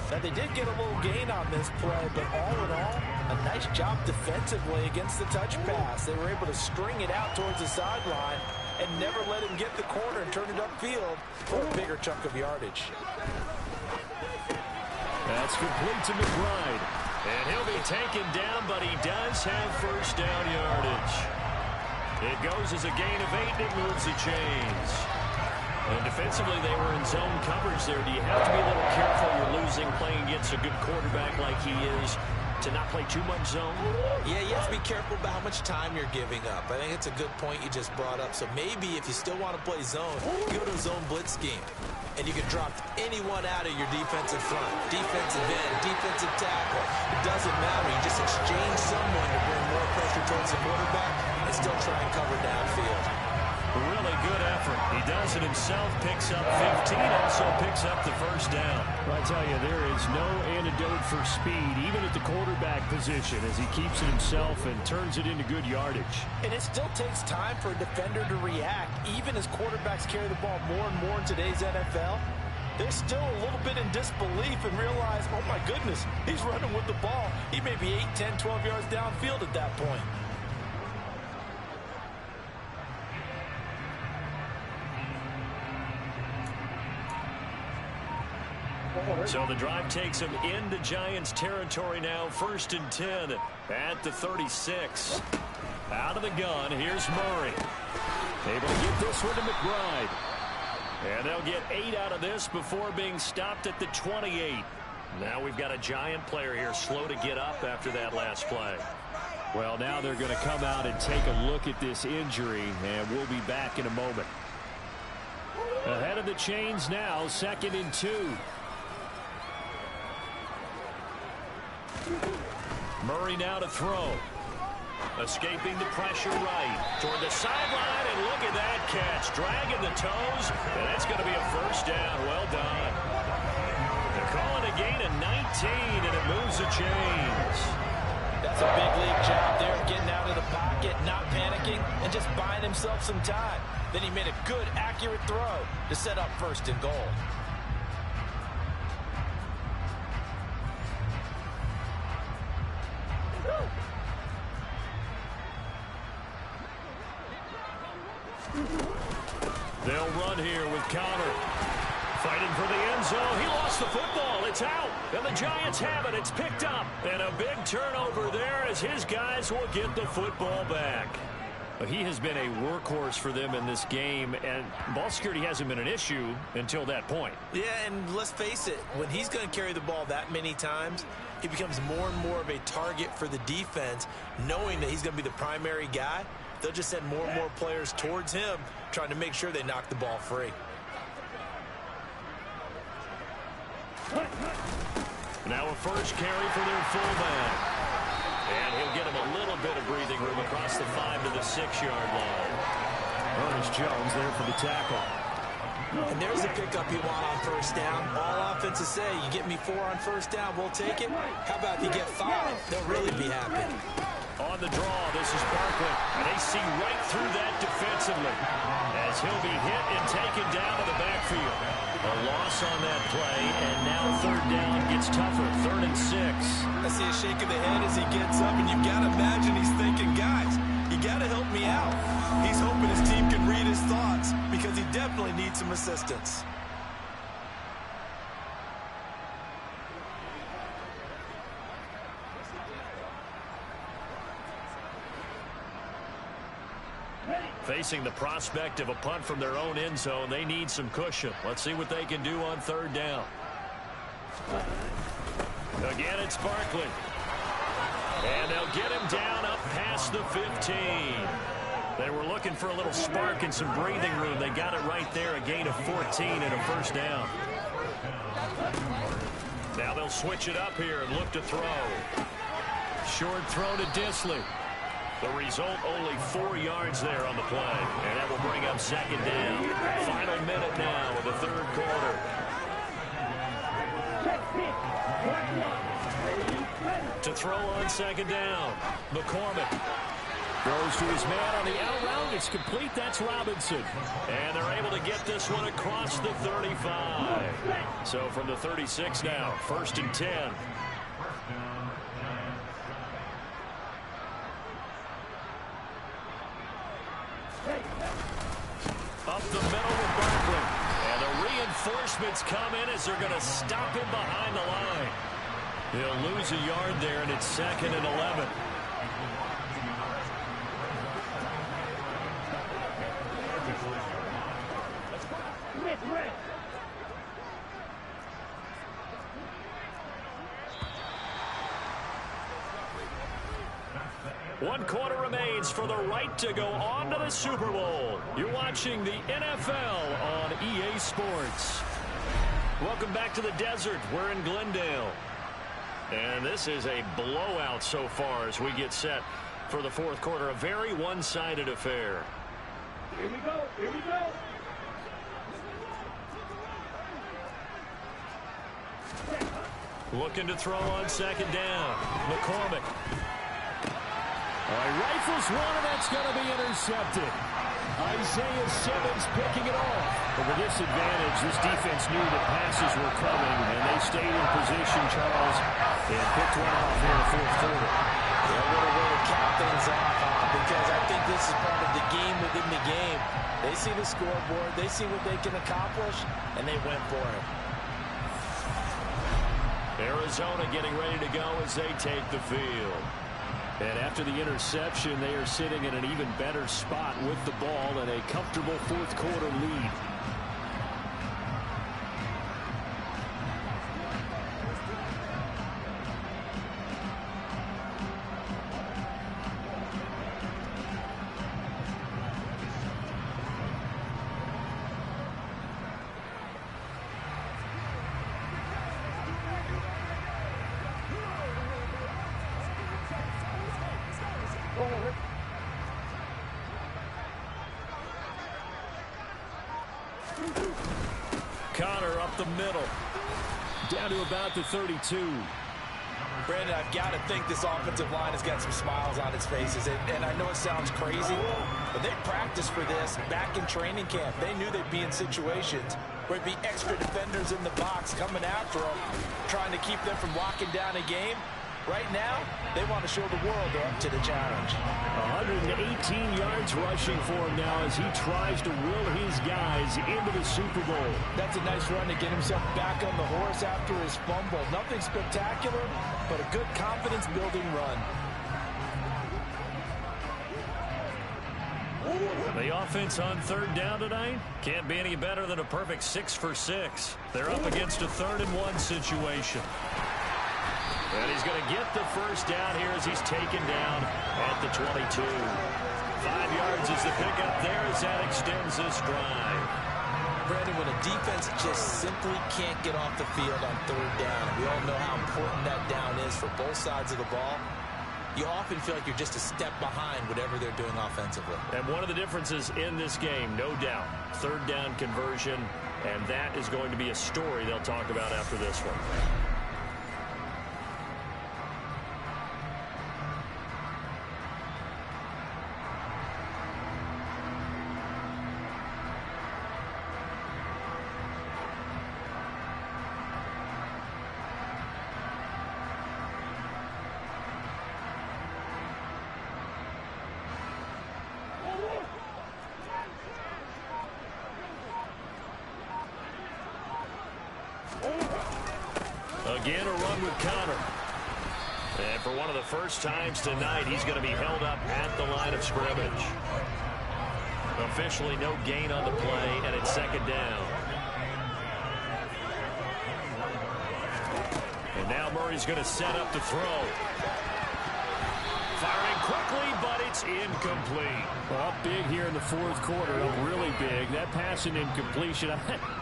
Now, they did get a little gain on this play, but all in all, a nice job defensively against the touch pass. They were able to string it out towards the sideline and never let him get the corner and turn it upfield for a bigger chunk of yardage. That's complete to McBride. And he'll be taken down, but he does have 1st down yardage. It goes as a gain of 8, and it moves the chains. And defensively, they were in zone coverage there. Do you have to be a little careful? You're losing playing against a good quarterback like he is to not play too much zone? Yeah, you have to be careful about how much time you're giving up. I think it's a good point you just brought up. So maybe if you still want to play zone, go to a zone blitz scheme. And you can drop anyone out of your defensive front, defensive end, defensive tackle. It doesn't matter. You just exchange someone to bring more pressure towards the quarterback and still try and cover downfield. Really good effort. He does it himself, picks up 15, also picks up the 1st down. Well, I tell you, there is no antidote for speed, even at the quarterback position, as he keeps it himself and turns it into good yardage. And it still takes time for a defender to react. Even as quarterbacks carry the ball more and more in today's NFL, they're still a little bit in disbelief and realize, oh my goodness, he's running with the ball. He may be 8, 10, 12 yards downfield at that point. So the drive takes him into Giants territory now. 1st and 10 at the 36. Out of the gun, here's Murray. Able to get this one to McBride. And they'll get 8 out of this before being stopped at the 28. Now we've got a Giant player here slow to get up after that last play. Well, now they're going to come out and take a look at this injury, and we'll be back in a moment. Ahead of the chains now, 2nd and 2. Murray now to throw. Escaping the pressure right toward the sideline, and look at that catch. Dragging the toes, and that's going to be a 1st down. Well done. They're calling a gain of 19, and it moves the chains. That's a big league job there, getting out of the pocket, not panicking, and just buying himself some time. Then he made a good, accurate throw to set up 1st and goal. They'll run here with Connor. Fighting for the end zone. He lost the football. It's out. And the Giants have it. It's picked up. And a big turnover there as his guys will get the football back. He has been a workhorse for them in this game, and ball security hasn't been an issue until that point. Yeah, and let's face it, when he's going to carry the ball that many times, he becomes more and more of a target for the defense, knowing that he's going to be the primary guy. They'll just send more and more players towards him, trying to make sure they knock the ball free. Now a first carry for their fullback. And he'll get him a little bit of breathing room across the 5 to the 6-yard line. Ernest Jones there for the tackle. And there's the pickup you want on first down. All offenses say, you get me 4 on first down, we'll take it. How about if you get 5? They'll really be happy. On the draw, this is Barkley. And they see right through that defensively as he'll be hit and taken down to the backfield. A loss on that play, and now third down gets tougher. 3rd and 6. I see a shake of the head as he gets up, and you've got to imagine he's thinking, guys, you got to help me out. He's hoping his team can read his thoughts because he definitely needs some assistance. Facing the prospect of a punt from their own end zone, they need some cushion. Let's see what they can do on third down. Again, it's Barkley. And they'll get him down up past the 15. They were looking for a little spark and some breathing room. They got it right there, a gain of 14 and a first down. Now they'll switch it up here and look to throw. Short throw to Disley. The result, only 4 yards there on the play. And that will bring up second down. Final minute now of the third quarter. To throw on second down. McCormick throws to his man on the out route. It's complete. That's Robinson. And they're able to get this one across the 35. So from the 36 now, 1st and 10. Up the middle with Barkley. And the reinforcements come in as they're going to stop him behind the line. He'll lose a yard there, and it's 2nd and 11. One quarter remains for the right to go on to the Super Bowl. You're watching the NFL on EA Sports. Welcome back to the desert. We're in Glendale. And this is a blowout so far as we get set for the fourth quarter. A very one-sided affair. Here we go. Here we go. Looking to throw on second down. McCormick. All right, rifles one, and that's going to be intercepted. Isaiah Simmons picking it off. But with this advantage, this defense knew that passes were coming, and they stayed in position, Charles, and picked one off in the fourth quarter. Yeah, what a way to cap things off, because I think this is part of the game within the game. They see the scoreboard, they see what they can accomplish, and they went for it. Arizona getting ready to go as they take the field. And after the interception, they are sitting in an even better spot with the ball and a comfortable fourth quarter lead. Connor up the middle. Down to about the 32. Brandon, I've got to think this offensive line has got some smiles on its faces. And I know it sounds crazy, but they practiced for this back in training camp. They knew they'd be in situations where it'd be extra defenders in the box coming after them, trying to keep them from locking down a game. Right now, they want to show the world they're up to the challenge. 118 yards rushing for him now as he tries to will his guys into the Super Bowl. That's a nice run to get himself back on the horse after his fumble. Nothing spectacular, but a good confidence-building run. The offense on third down tonight can't be any better than a perfect 6 for 6. They're up against a 3rd-and-1 situation. And he's going to get the first down here as he's taken down at the 22. 5 yards is the pickup there as that extends this drive. Brandon, when a defense just simply can't get off the field on third down, we all know how important that down is for both sides of the ball. You often feel like you're just a step behind whatever they're doing offensively. And one of the differences in this game, no doubt, third down conversion, and that is going to be a story they'll talk about after this one. Again, a run with Connor. And for one of the first times tonight, he's going to be held up at the line of scrimmage. Officially no gain on the play, and it's 2nd down. And now Murray's going to set up to throw. Firing quickly, but it's incomplete. Well, up big here in the 4th quarter, up really big. That pass and incompletion,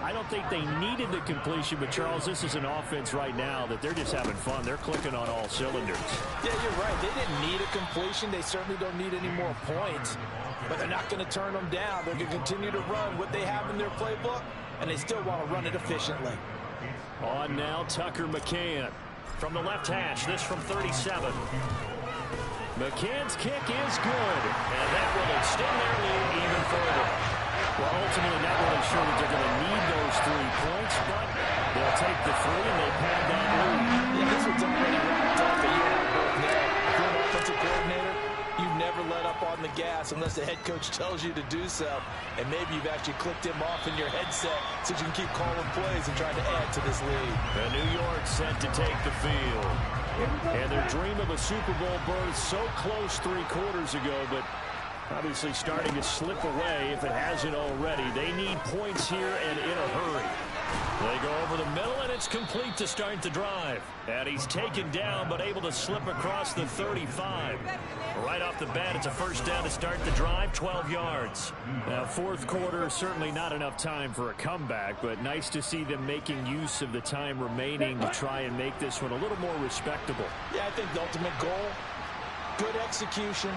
I don't think they needed the completion, but Charles, this is an offense right now that they're just having fun. They're clicking on all cylinders. Yeah, you're right. They didn't need a completion. They certainly don't need any more points, but they're not going to turn them down. They're going to continue to run what they have in their playbook, and they still want to run it efficiently. On now, Tucker McCann. From the left hash, this from 37. McCann's kick is good. And that will extend their lead even further. Well, ultimately, not really sure that they're going to need those 3 points, but they'll take the 3 and they pad that lead. Yeah, this one's already wrapped up, but you have both now. If you're an offensive coordinator, you never let up on the gas unless the head coach tells you to do so. And maybe you've actually clicked him off in your headset so you can keep calling plays and trying to add to this lead. And New York set to take the field. And their dream of a Super Bowl berth so close 3 quarters ago, but obviously starting to slip away if it hasn't already. They need points here and in a hurry. They go over the middle, and it's complete to start the drive. And he's taken down, but able to slip across the 35. Right off the bat, it's a first down to start the drive, 12 yards. Now, 4th quarter, certainly not enough time for a comeback, but nice to see them making use of the time remaining to try and make this one a little more respectable. Yeah, I think the ultimate goal, good execution,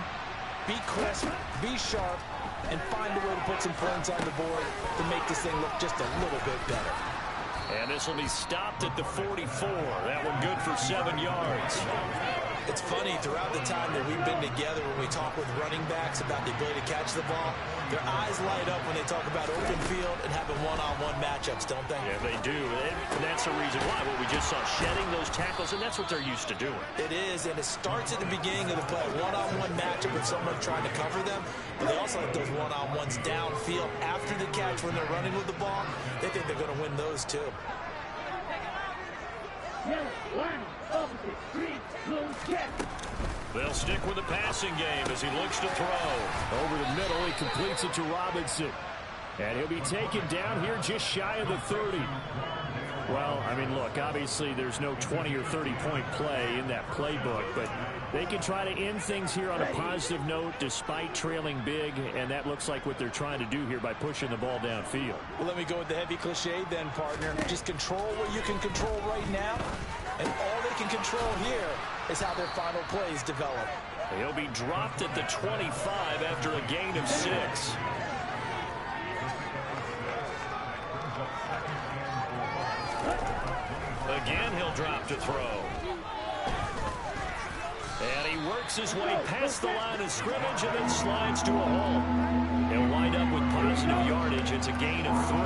be crisp, be sharp, and find a way to put some points on the board to make this thing look just a little bit better. And this will be stopped at the 44. That one good for 7 yards. It's funny, throughout the time that we've been together, when we talk with running backs about the ability to catch the ball, their eyes light up when they talk about open field and having one-on-one matchups, don't they? Yeah, they do. And that's the reason why. What we just saw, shedding those tackles, and that's what they're used to doing. It is, and it starts at the beginning of the play. One-on-one matchup with someone trying to cover them, but they also have those one-on-ones downfield after the catch when they're running with the ball. They think they're going to win those, too. They'll stick with the passing game as he looks to throw. Over the middle, he completes it to Robinson. And he'll be taken down here just shy of the 30. Well, I mean, look, obviously there's no 20 or 30-point play in that playbook, but they can try to end things here on a positive note despite trailing big, and that looks like what they're trying to do here by pushing the ball downfield. Well, let me go with the heavy cliche then, partner. Just control what you can control right now, and all they can control here is how their final plays develop. He'll be dropped at the 25 after a gain of 6. Again, he'll drop to throw. And he works his way past the line of scrimmage and then slides to a halt. He'll wind up with positive yardage. It's a gain of 3,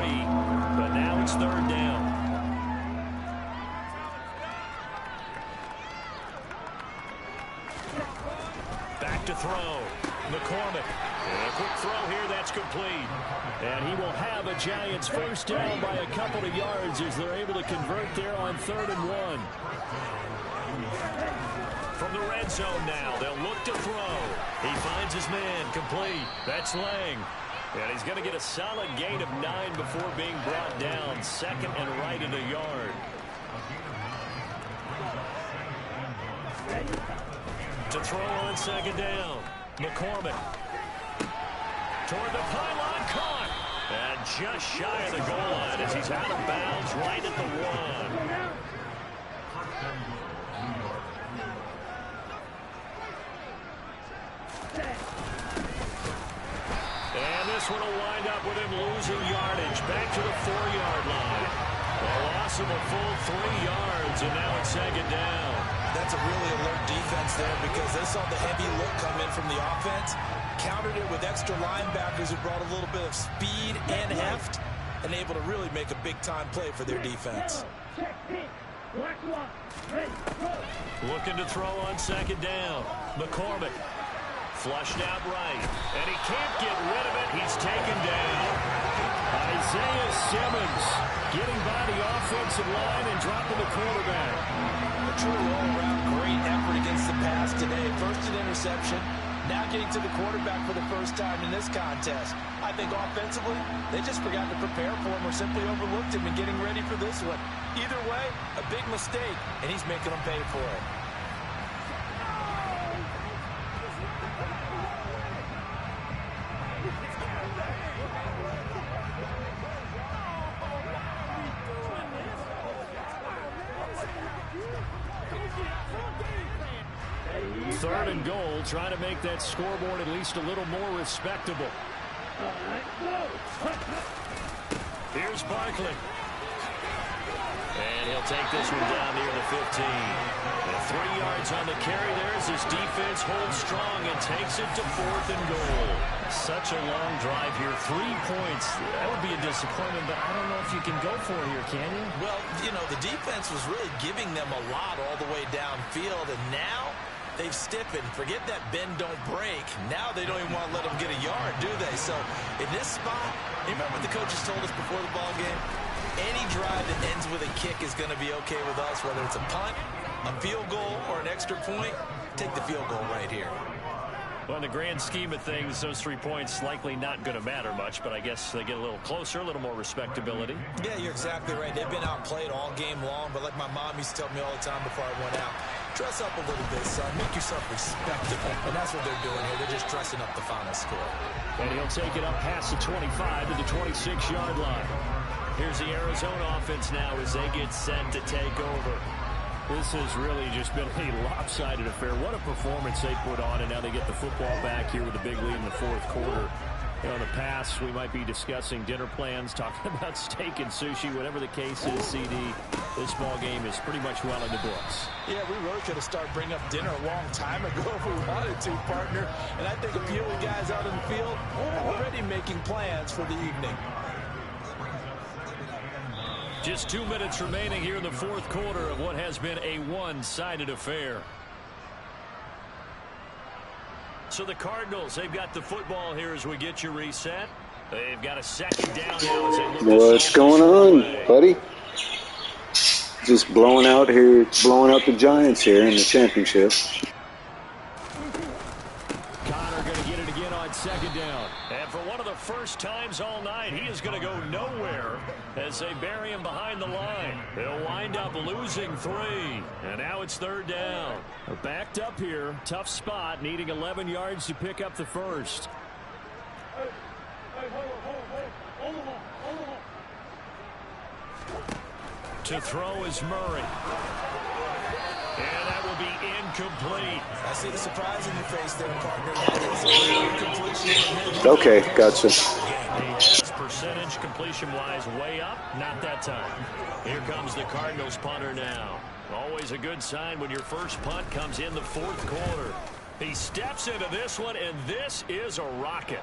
but now it's 3rd down. complete. And he will have a Giants first down by a couple of yards as they're able to convert there on 3rd and 1. From the red zone now, they'll look to throw. He finds his man, complete. That's Lang. And he's going to get a solid gain of 9 before being brought down. 2nd and right at a yard. To throw on 2nd down. McCormick. Toward the pylon, caught. And just shy of the goal line as he's out of bounds right at the 1. And this one will wind up with him losing yardage back to the 4-yard line. A loss of a full 3 yards, and now it's 2nd down. That's a really alert defense there because they saw the heavy look come in from the offense, countered it with extra linebackers who brought a little bit of speed and heft, and able to really make a big-time play for their defense. Looking to throw on 2nd down. McCormick. Flushed out right, and he can't get rid of it. He's taken down. Isaiah Simmons getting by the offensive line and dropping the quarterback. A truly all-around great effort against the pass today. First an interception, now getting to the quarterback for the first time in this contest. I think offensively, they just forgot to prepare for him or simply overlooked him in getting ready for this one. Either way, a big mistake, and he's making them pay for it. Third and goal, trying to make that scoreboard at least a little more respectable. Here's Barkley. And he'll take this one down near the 15. And 3 yards on the carry there as his defense holds strong and takes it to 4th and goal. Such a long drive here. 3 points. That would be a disappointment, but I don't know if you can go for it here, can you? Well, you know, the defense was really giving them a lot all the way downfield, and now they've stiffened. Forget that bend, don't break. Now they don't even want to let them get a yard, do they? So in this spot, you remember what the coaches told us before the ball game? Any drive that ends with a kick is going to be okay with us, whether it's a punt, a field goal, or an extra point. Take the field goal right here. Well, in the grand scheme of things, those 3 points likely not going to matter much, but I guess they get a little closer, a little more respectability. Yeah, you're exactly right. They've been outplayed all game long, but like my mom used to tell me all the time before I went out, dress up a little bit, son. Make yourself respectable. And that's what they're doing here. They're just dressing up the final score. And he'll take it up past the 25 to the 26-yard line. Here's the Arizona offense now as they get set to take over. This has really just been a lopsided affair. What a performance they put on, and now they get the football back here with a big lead in the 4th quarter. You know, in the past, we might be discussing dinner plans, talking about steak and sushi, whatever the case is, CD. This ball game is pretty much well in the books. Yeah, we really could have started bringing up dinner a long time ago if we wanted to, partner. And I think a few of the guys out in the field are already making plans for the evening. Just 2 minutes remaining here in the 4th quarter of what has been a one-sided affair. So the Cardinals, they've got the football here as we get you reset. They've got a 2nd down now as they look. What's going on, buddy? Just blowing out the Giants here in the championship. Connor going to get it again on 2nd down. And for one of the first times all night, he is going to go nowhere as they bury him behind the line. They'll wind up losing 3. And now it's 3rd down. They're backed up here. Tough spot, needing 11 yards to pick up the first. To throw is Murray. And that will be incomplete. I see the surprise in your face there, partner. That is incompletion. Okay, gotcha. Percentage completion-wise way up. Not that time. Here comes the Cardinals punter now. Always a good sign when your first punt comes in the 4th quarter. He steps into this one, and this is a rocket.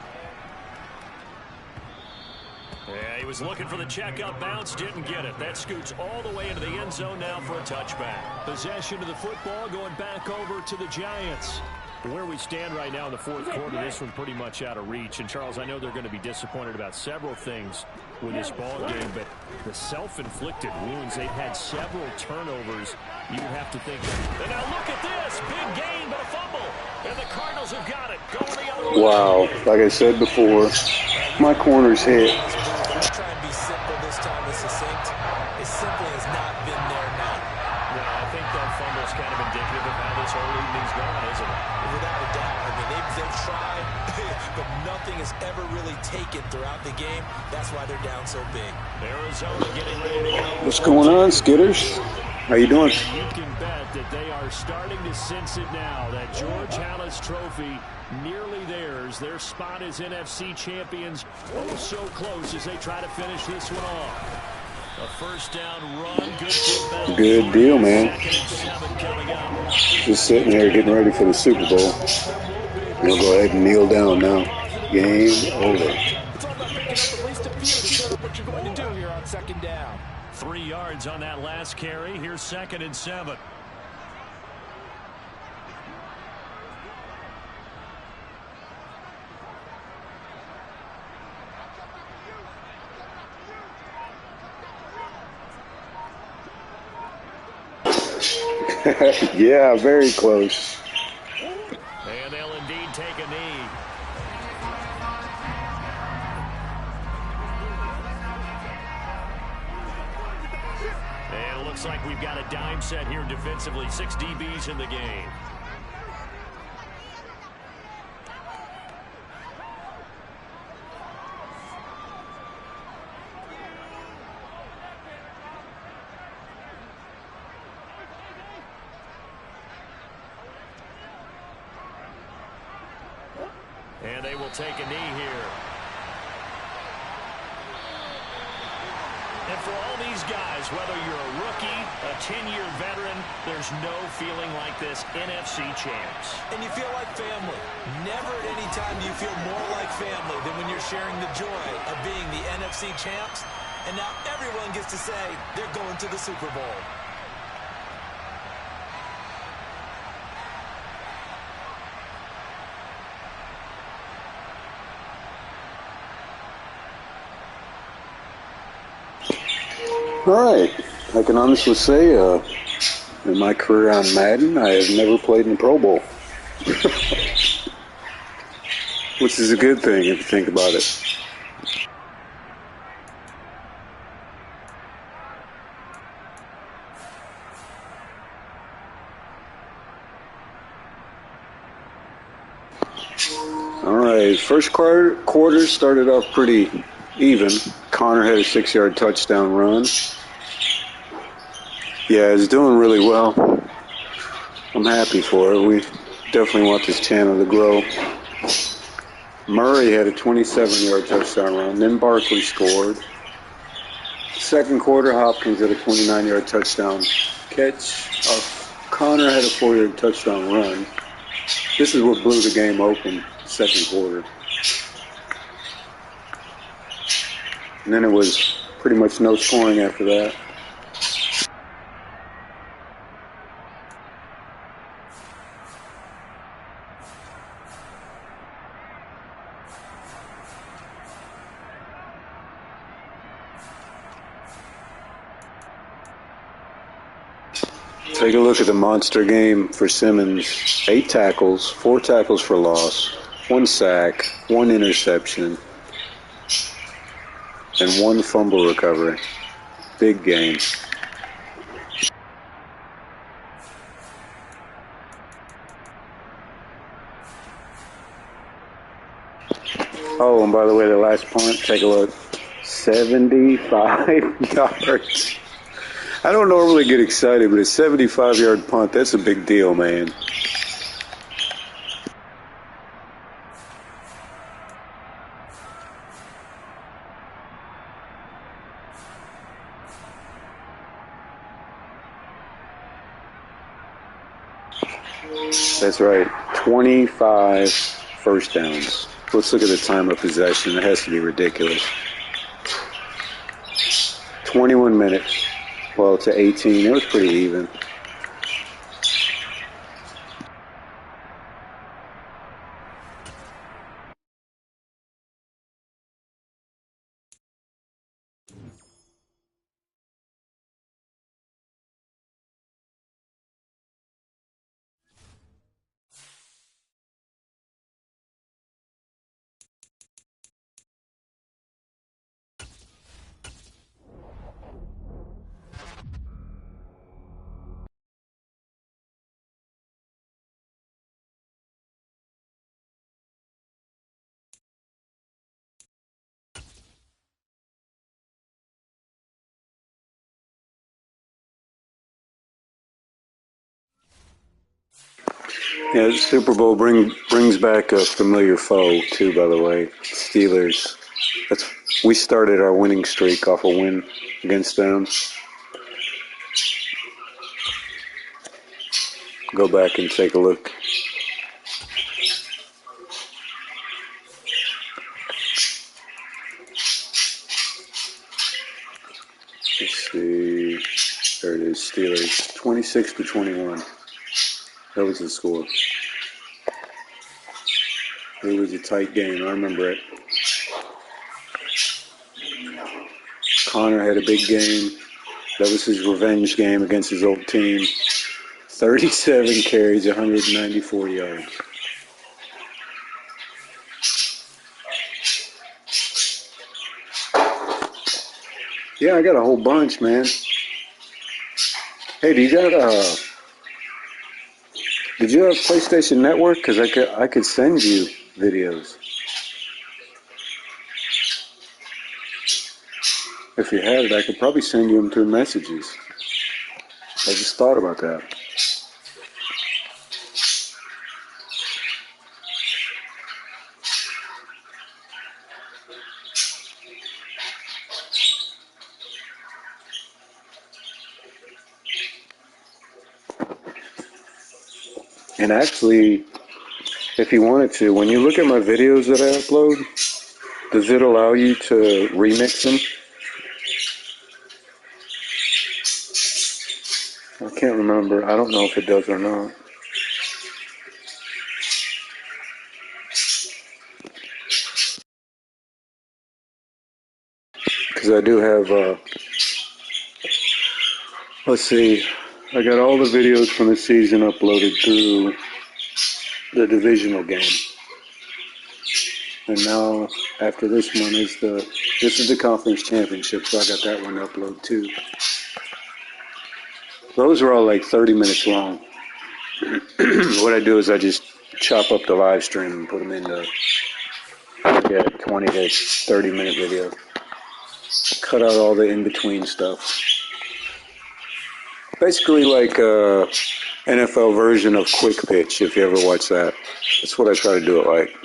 Yeah, he was looking for the checkup bounce, didn't get it. That scoots all the way into the end zone now for a touchback. Possession of the football going back over to the Giants. Where we stand right now in the fourth quarter, this one pretty much out of reach. And, Charles, I know they're going to be disappointed about several things with this ball game, but the self-inflicted wounds, they've had several turnovers. You would have to think. And now look at this. Big gain, but a fumble. And the Cardinals have got it. Going the other way. Wow. Like I said before, my corner's hit. Let's try and be simple this time and succinct. It simply has not been there now. Yeah, I think that fumble is kind of indicative of how this whole evening's gone, isn't it? Without a doubt. I mean, they've tried, but nothing has ever really taken throughout the game. That's why they're down so big. Arizona getting ready to go. What's going on, Skitters? How you doing? You can bet that they are starting to sense it now. That George Halas trophy nearly theirs. Their spot as NFC champions. Oh, so close as they try to finish this one off. A first down run. Good football. Good deal, man. 2nd and 7 coming up. Just sitting here getting ready for the Super Bowl. We'll go ahead and kneel down now. Game over. It's all about picking up at least a few to set up what you're going to do here on 2nd down. 3 yards on that last carry. Here's 2nd and 7. Yeah, very close. And they'll indeed take a knee. And it looks like we've got a dime set here defensively. 6 DBs in the game. And they will take a knee here. And for all these guys, whether you're a rookie, a 10-year veteran, there's no feeling like this NFC champs. And you feel like family. Never at any time do you feel more like family than when you're sharing the joy of being the NFC champs. And now everyone gets to say they're going to the Super Bowl. All right. I can honestly say, in my career on Madden, I have never played in the Pro Bowl. Which is a good thing if you think about it. All right. First quarter started off pretty even. Connor had a 6-yard touchdown run. Yeah, he's doing really well. I'm happy for it. We definitely want this channel to grow. Murray had a 27-yard touchdown run. Then Barkley scored. Second quarter, Hopkins had a 29-yard touchdown catch. Connor had a 4-yard touchdown run. This is what blew the game open, second quarter. And then it was pretty much no scoring after that. Take a look at the monster game for Simmons. 8 tackles, 4 tackles for loss, 1 sack, 1 interception, and 1 fumble recovery. Big game. Oh, and by the way, the last punt, take a look. 75 yards. I don't normally get excited, but a 75-yard punt, that's a big deal, man. That's right. 25 first downs. Let's look at the time of possession. It has to be ridiculous. 21 minutes. Well, to 18. It was pretty even. Yeah, the Super Bowl brings back a familiar foe too. By the way, Steelers. We started our winning streak off a win against them. Go back and take a look. Let's see. There it is. Steelers 26-21. That was the score. It was a tight game. I remember it. Connor had a big game. That was his revenge game against his old team. 37 carries, 194 yards. Yeah, I got a whole bunch, man. Hey, did you have PlayStation Network? Because I could send you videos. If you had it, I could probably send you them through messages. I just thought about that. And actually, if you wanted to, when you look at my videos that I upload, does it allow you to remix them? I can't remember. I don't know if it does or not. Because I do have, let's see, I got all the videos from the season uploaded through the divisional game. And now, after this one, this is the conference championship, so I got that one uploaded too. Those are all like 30 minutes long. What I do is I just chop up the live stream and put them into 20 to 30 minute video. Cut out all the in-between stuff. Basically like a NFL version of Quick Pitch, if you ever watch that. That's what I try to do it like.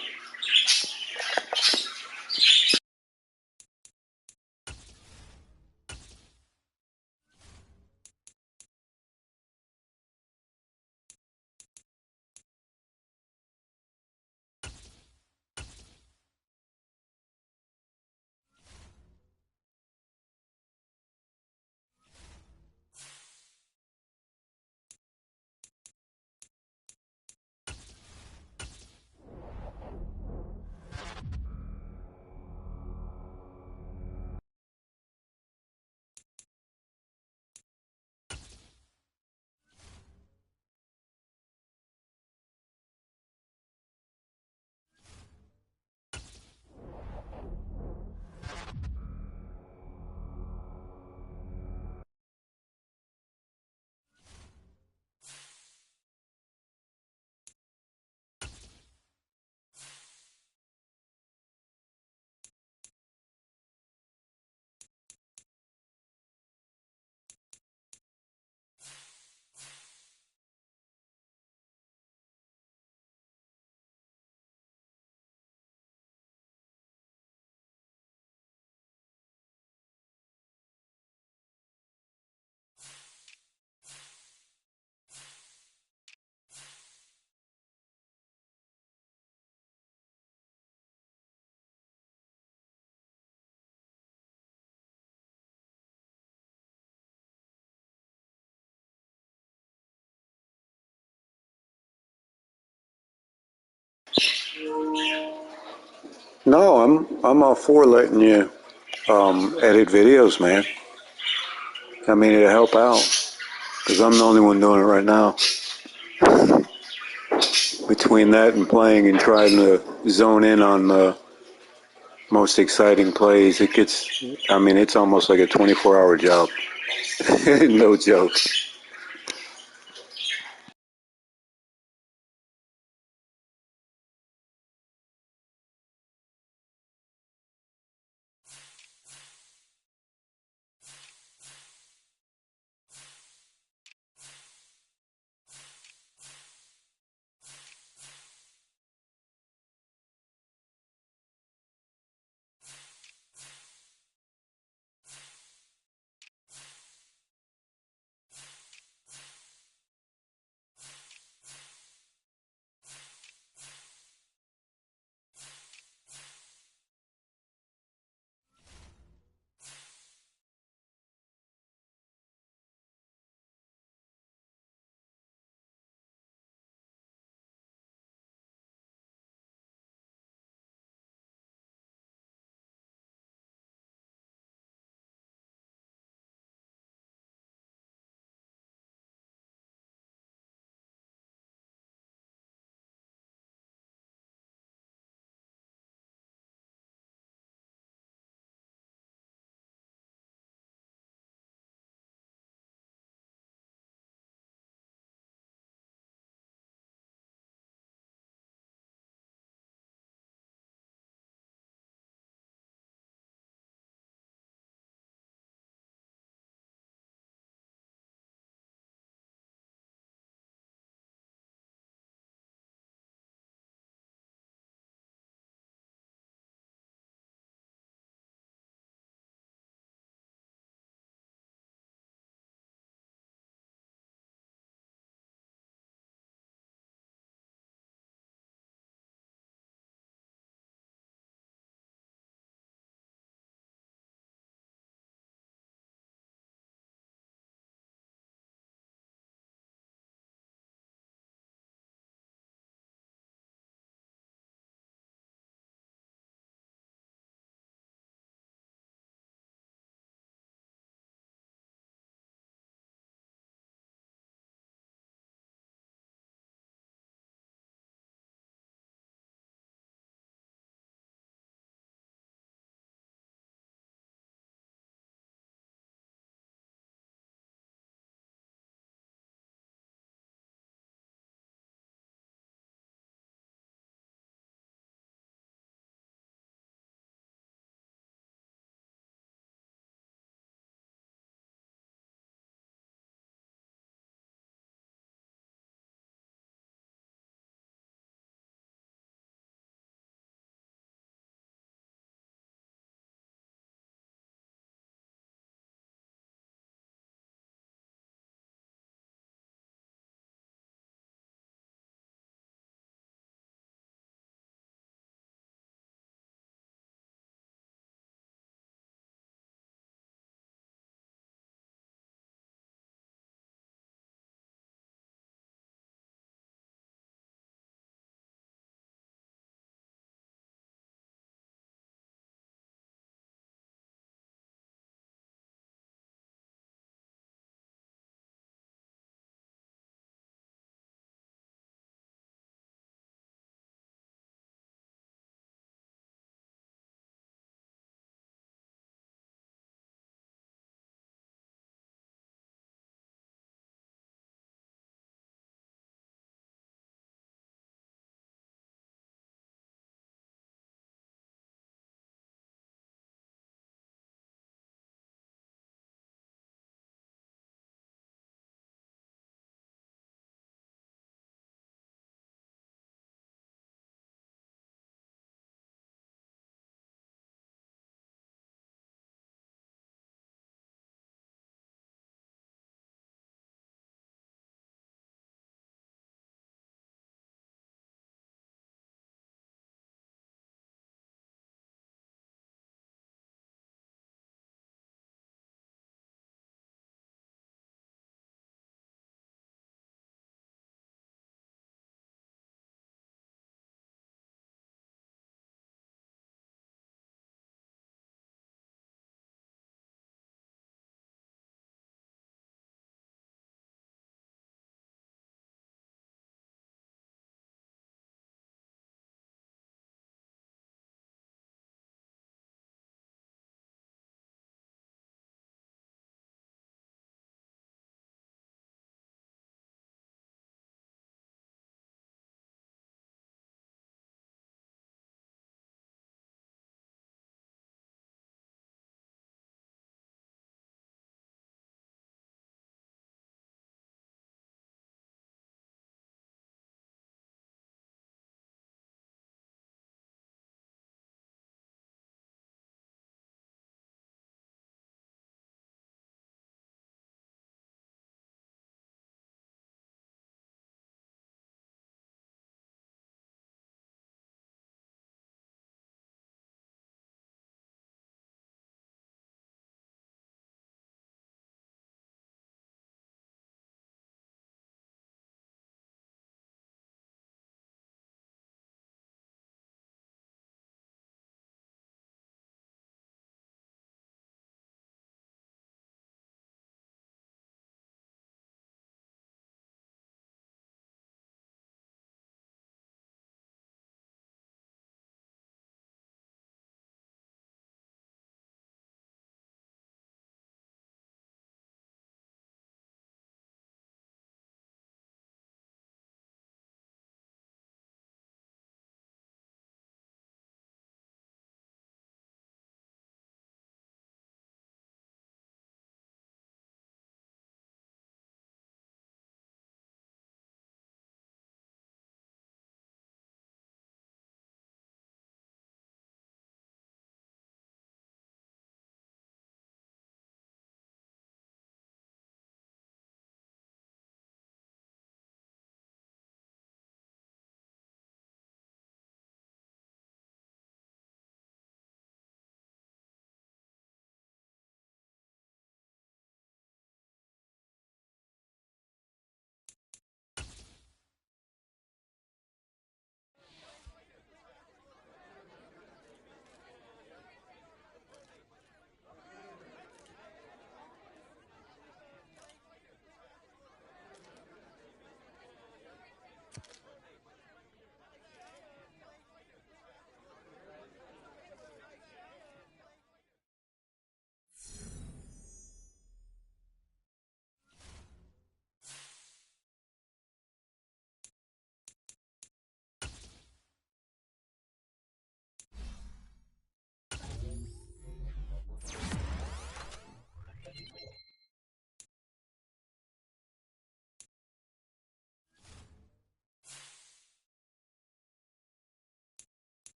No, I'm all for letting you edit videos, man. I mean, it'll help out because I'm the only one doing it right now. Between that and playing and trying to zone in on the most exciting plays, it's almost like a 24-hour job. No joke.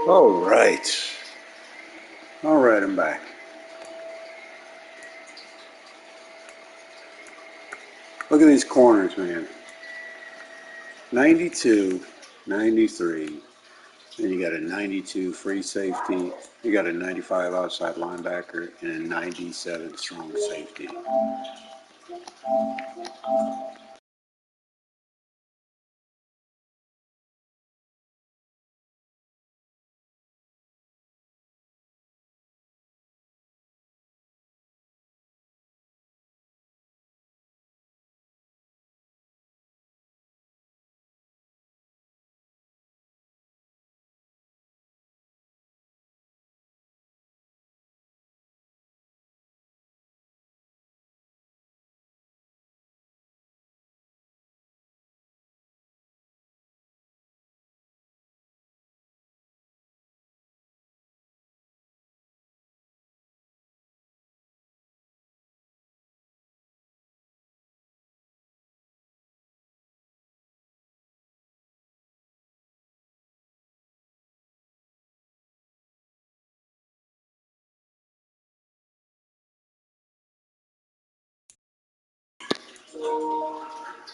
All right. All right, I'm back. Look at these corners, man. 92, 93. Then you got a 92 free safety. You got a 95 outside linebacker and a 97 strong safety.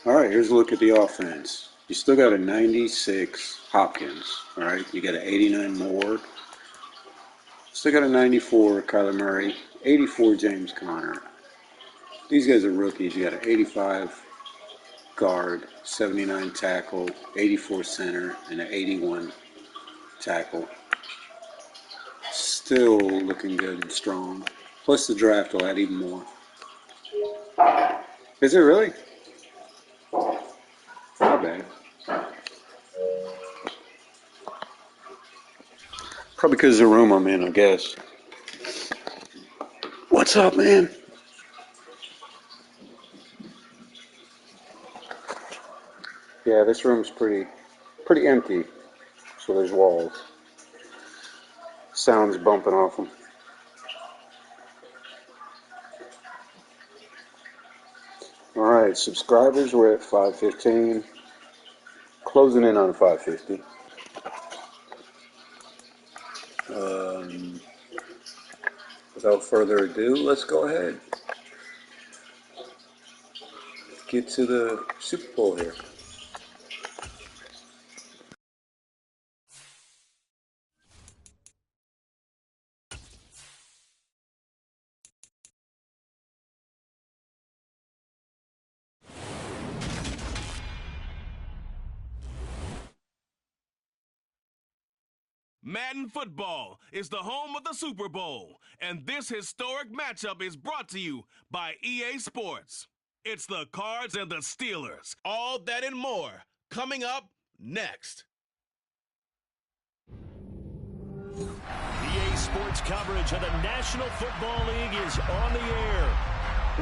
All right, here's a look at the offense. You still got a 96 Hopkins, all right? You got an 89 Moore. Still got a 94 Kyler Murray, 84 James Conner. These guys are rookies. You got an 85 guard, 79 tackle, 84 center, and an 81 tackle. Still looking good and strong. Plus the draft will add even more. Is it really? Not bad. Probably because of the room I'm in, I guess. What's up, man? Yeah, this room's pretty empty. So there's walls. Sounds bumping off them. All right, subscribers, we're at 515. Closing in on 550. Without further ado, let's go ahead. Get to the Super Bowl here. Madden football is the home of the Super Bowl, and this historic matchup is brought to you by EA Sports. It's the Cards and the Steelers. All that and more coming up next. EA Sports coverage of the National Football League is on the air.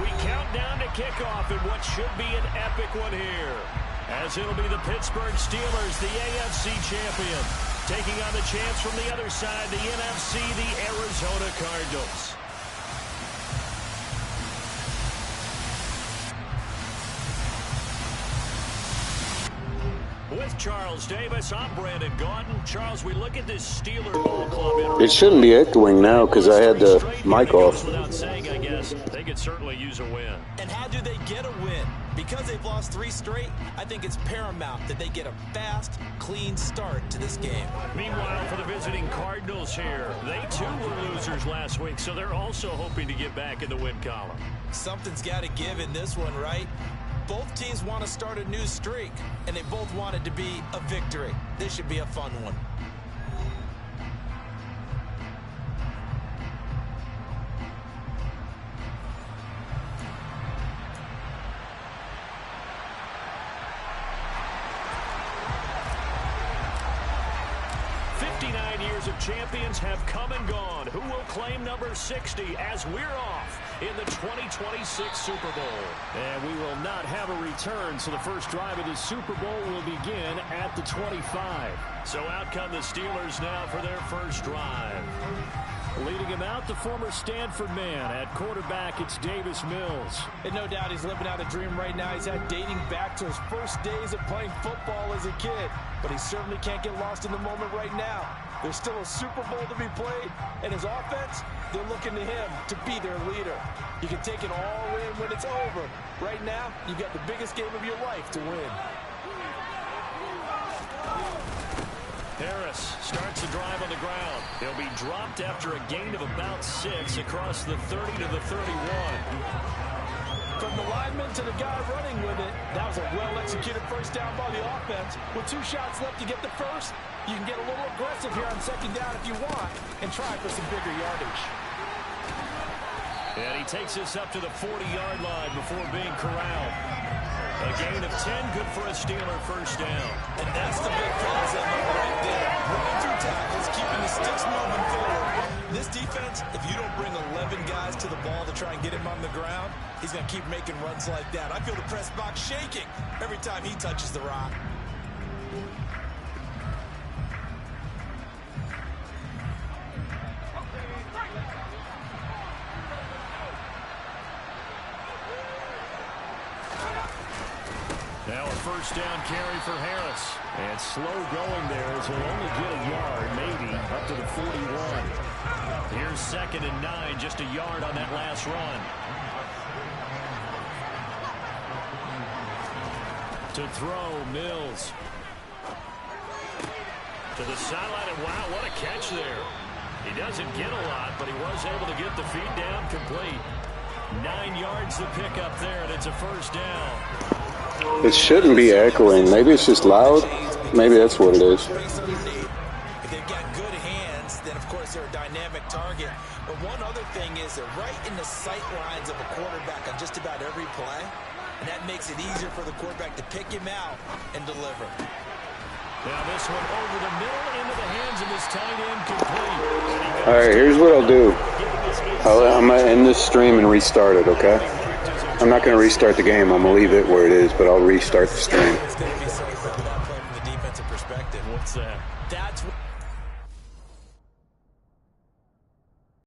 We count down to kickoff in what should be an epic one here, as it'll be the Pittsburgh Steelers, the AFC champion, taking on the chance from the other side, the NFC, the Arizona Cardinals. With Charles Davis, I'm Brandon Gaudin. Charles, we look at this Steeler ball club. It shouldn't be echoing now because I had the mic off. Without saying, I guess, they could certainly use a win. And how do they get a win? Because they've lost 3 straight, I think it's paramount that they get a fast, clean start to this game. Meanwhile, for the visiting Cardinals here, they too were losers last week, so they're also hoping to get back in the win column. Something's got to give in this one, right? Both teams want to start a new streak, and they both want it to be a victory. This should be a fun one. Of champions have come and gone. Who will claim number 60 as we're off in the 2026 Super Bowl? And we will not have a return, so the first drive of the Super Bowl will begin at the 25. So out come the Steelers now for their first drive. Leading him out, the former Stanford man. At quarterback, it's Davis Mills. And no doubt he's living out a dream right now. He's had dating back to his first days of playing football as a kid. But he certainly can't get lost in the moment right now. There's still a Super Bowl to be played, and his offense, they're looking to him to be their leader. You can take it all in when it's over. Right now, you've got the biggest game of your life to win. Harris starts the drive on the ground. He'll be dropped after a gain of about 6 across the 30 to the 31. From the lineman to the guy running with it, that was a well-executed first down by the offense. With 2 shots left to get the first, you can get a little aggressive here on second down if you want and try for some bigger yardage. And he takes us up to the 40-yard line before being corralled. A gain of 10, good for a Steeler first down. And that's the big concept right there. Running through tackles, keeping the sticks moving forward. This defense, if you don't bring 11 guys to the ball to try and get him on the ground, he's going to keep making runs like that. I feel the press box shaking every time he touches the rock. Now a first down carry for Harris. And slow going there as he'll only get a yard, maybe, up to the 41. Here's 2nd and 9, just a yard on that last run. To throw, Mills. To the sideline, and wow, what a catch there. He doesn't get a lot, but he was able to get the feed down complete. 9 yards to pick up there, and it's a first down. It shouldn't be echoing. Maybe it's just loud. Maybe that's what it is. If they've got good hands, then of course they're a dynamic target. But one other thing is they're right in the sight lines of a quarterback on just about every play. And that makes it easier for the quarterback to pick him out and deliver. Now this one over the middle into the hands of his tight end complete. All right, here's what I'll do. I'm going to end this stream and restart it, okay? I'm not going to restart the game. I'm going to leave it where it is, but I'll restart the stream.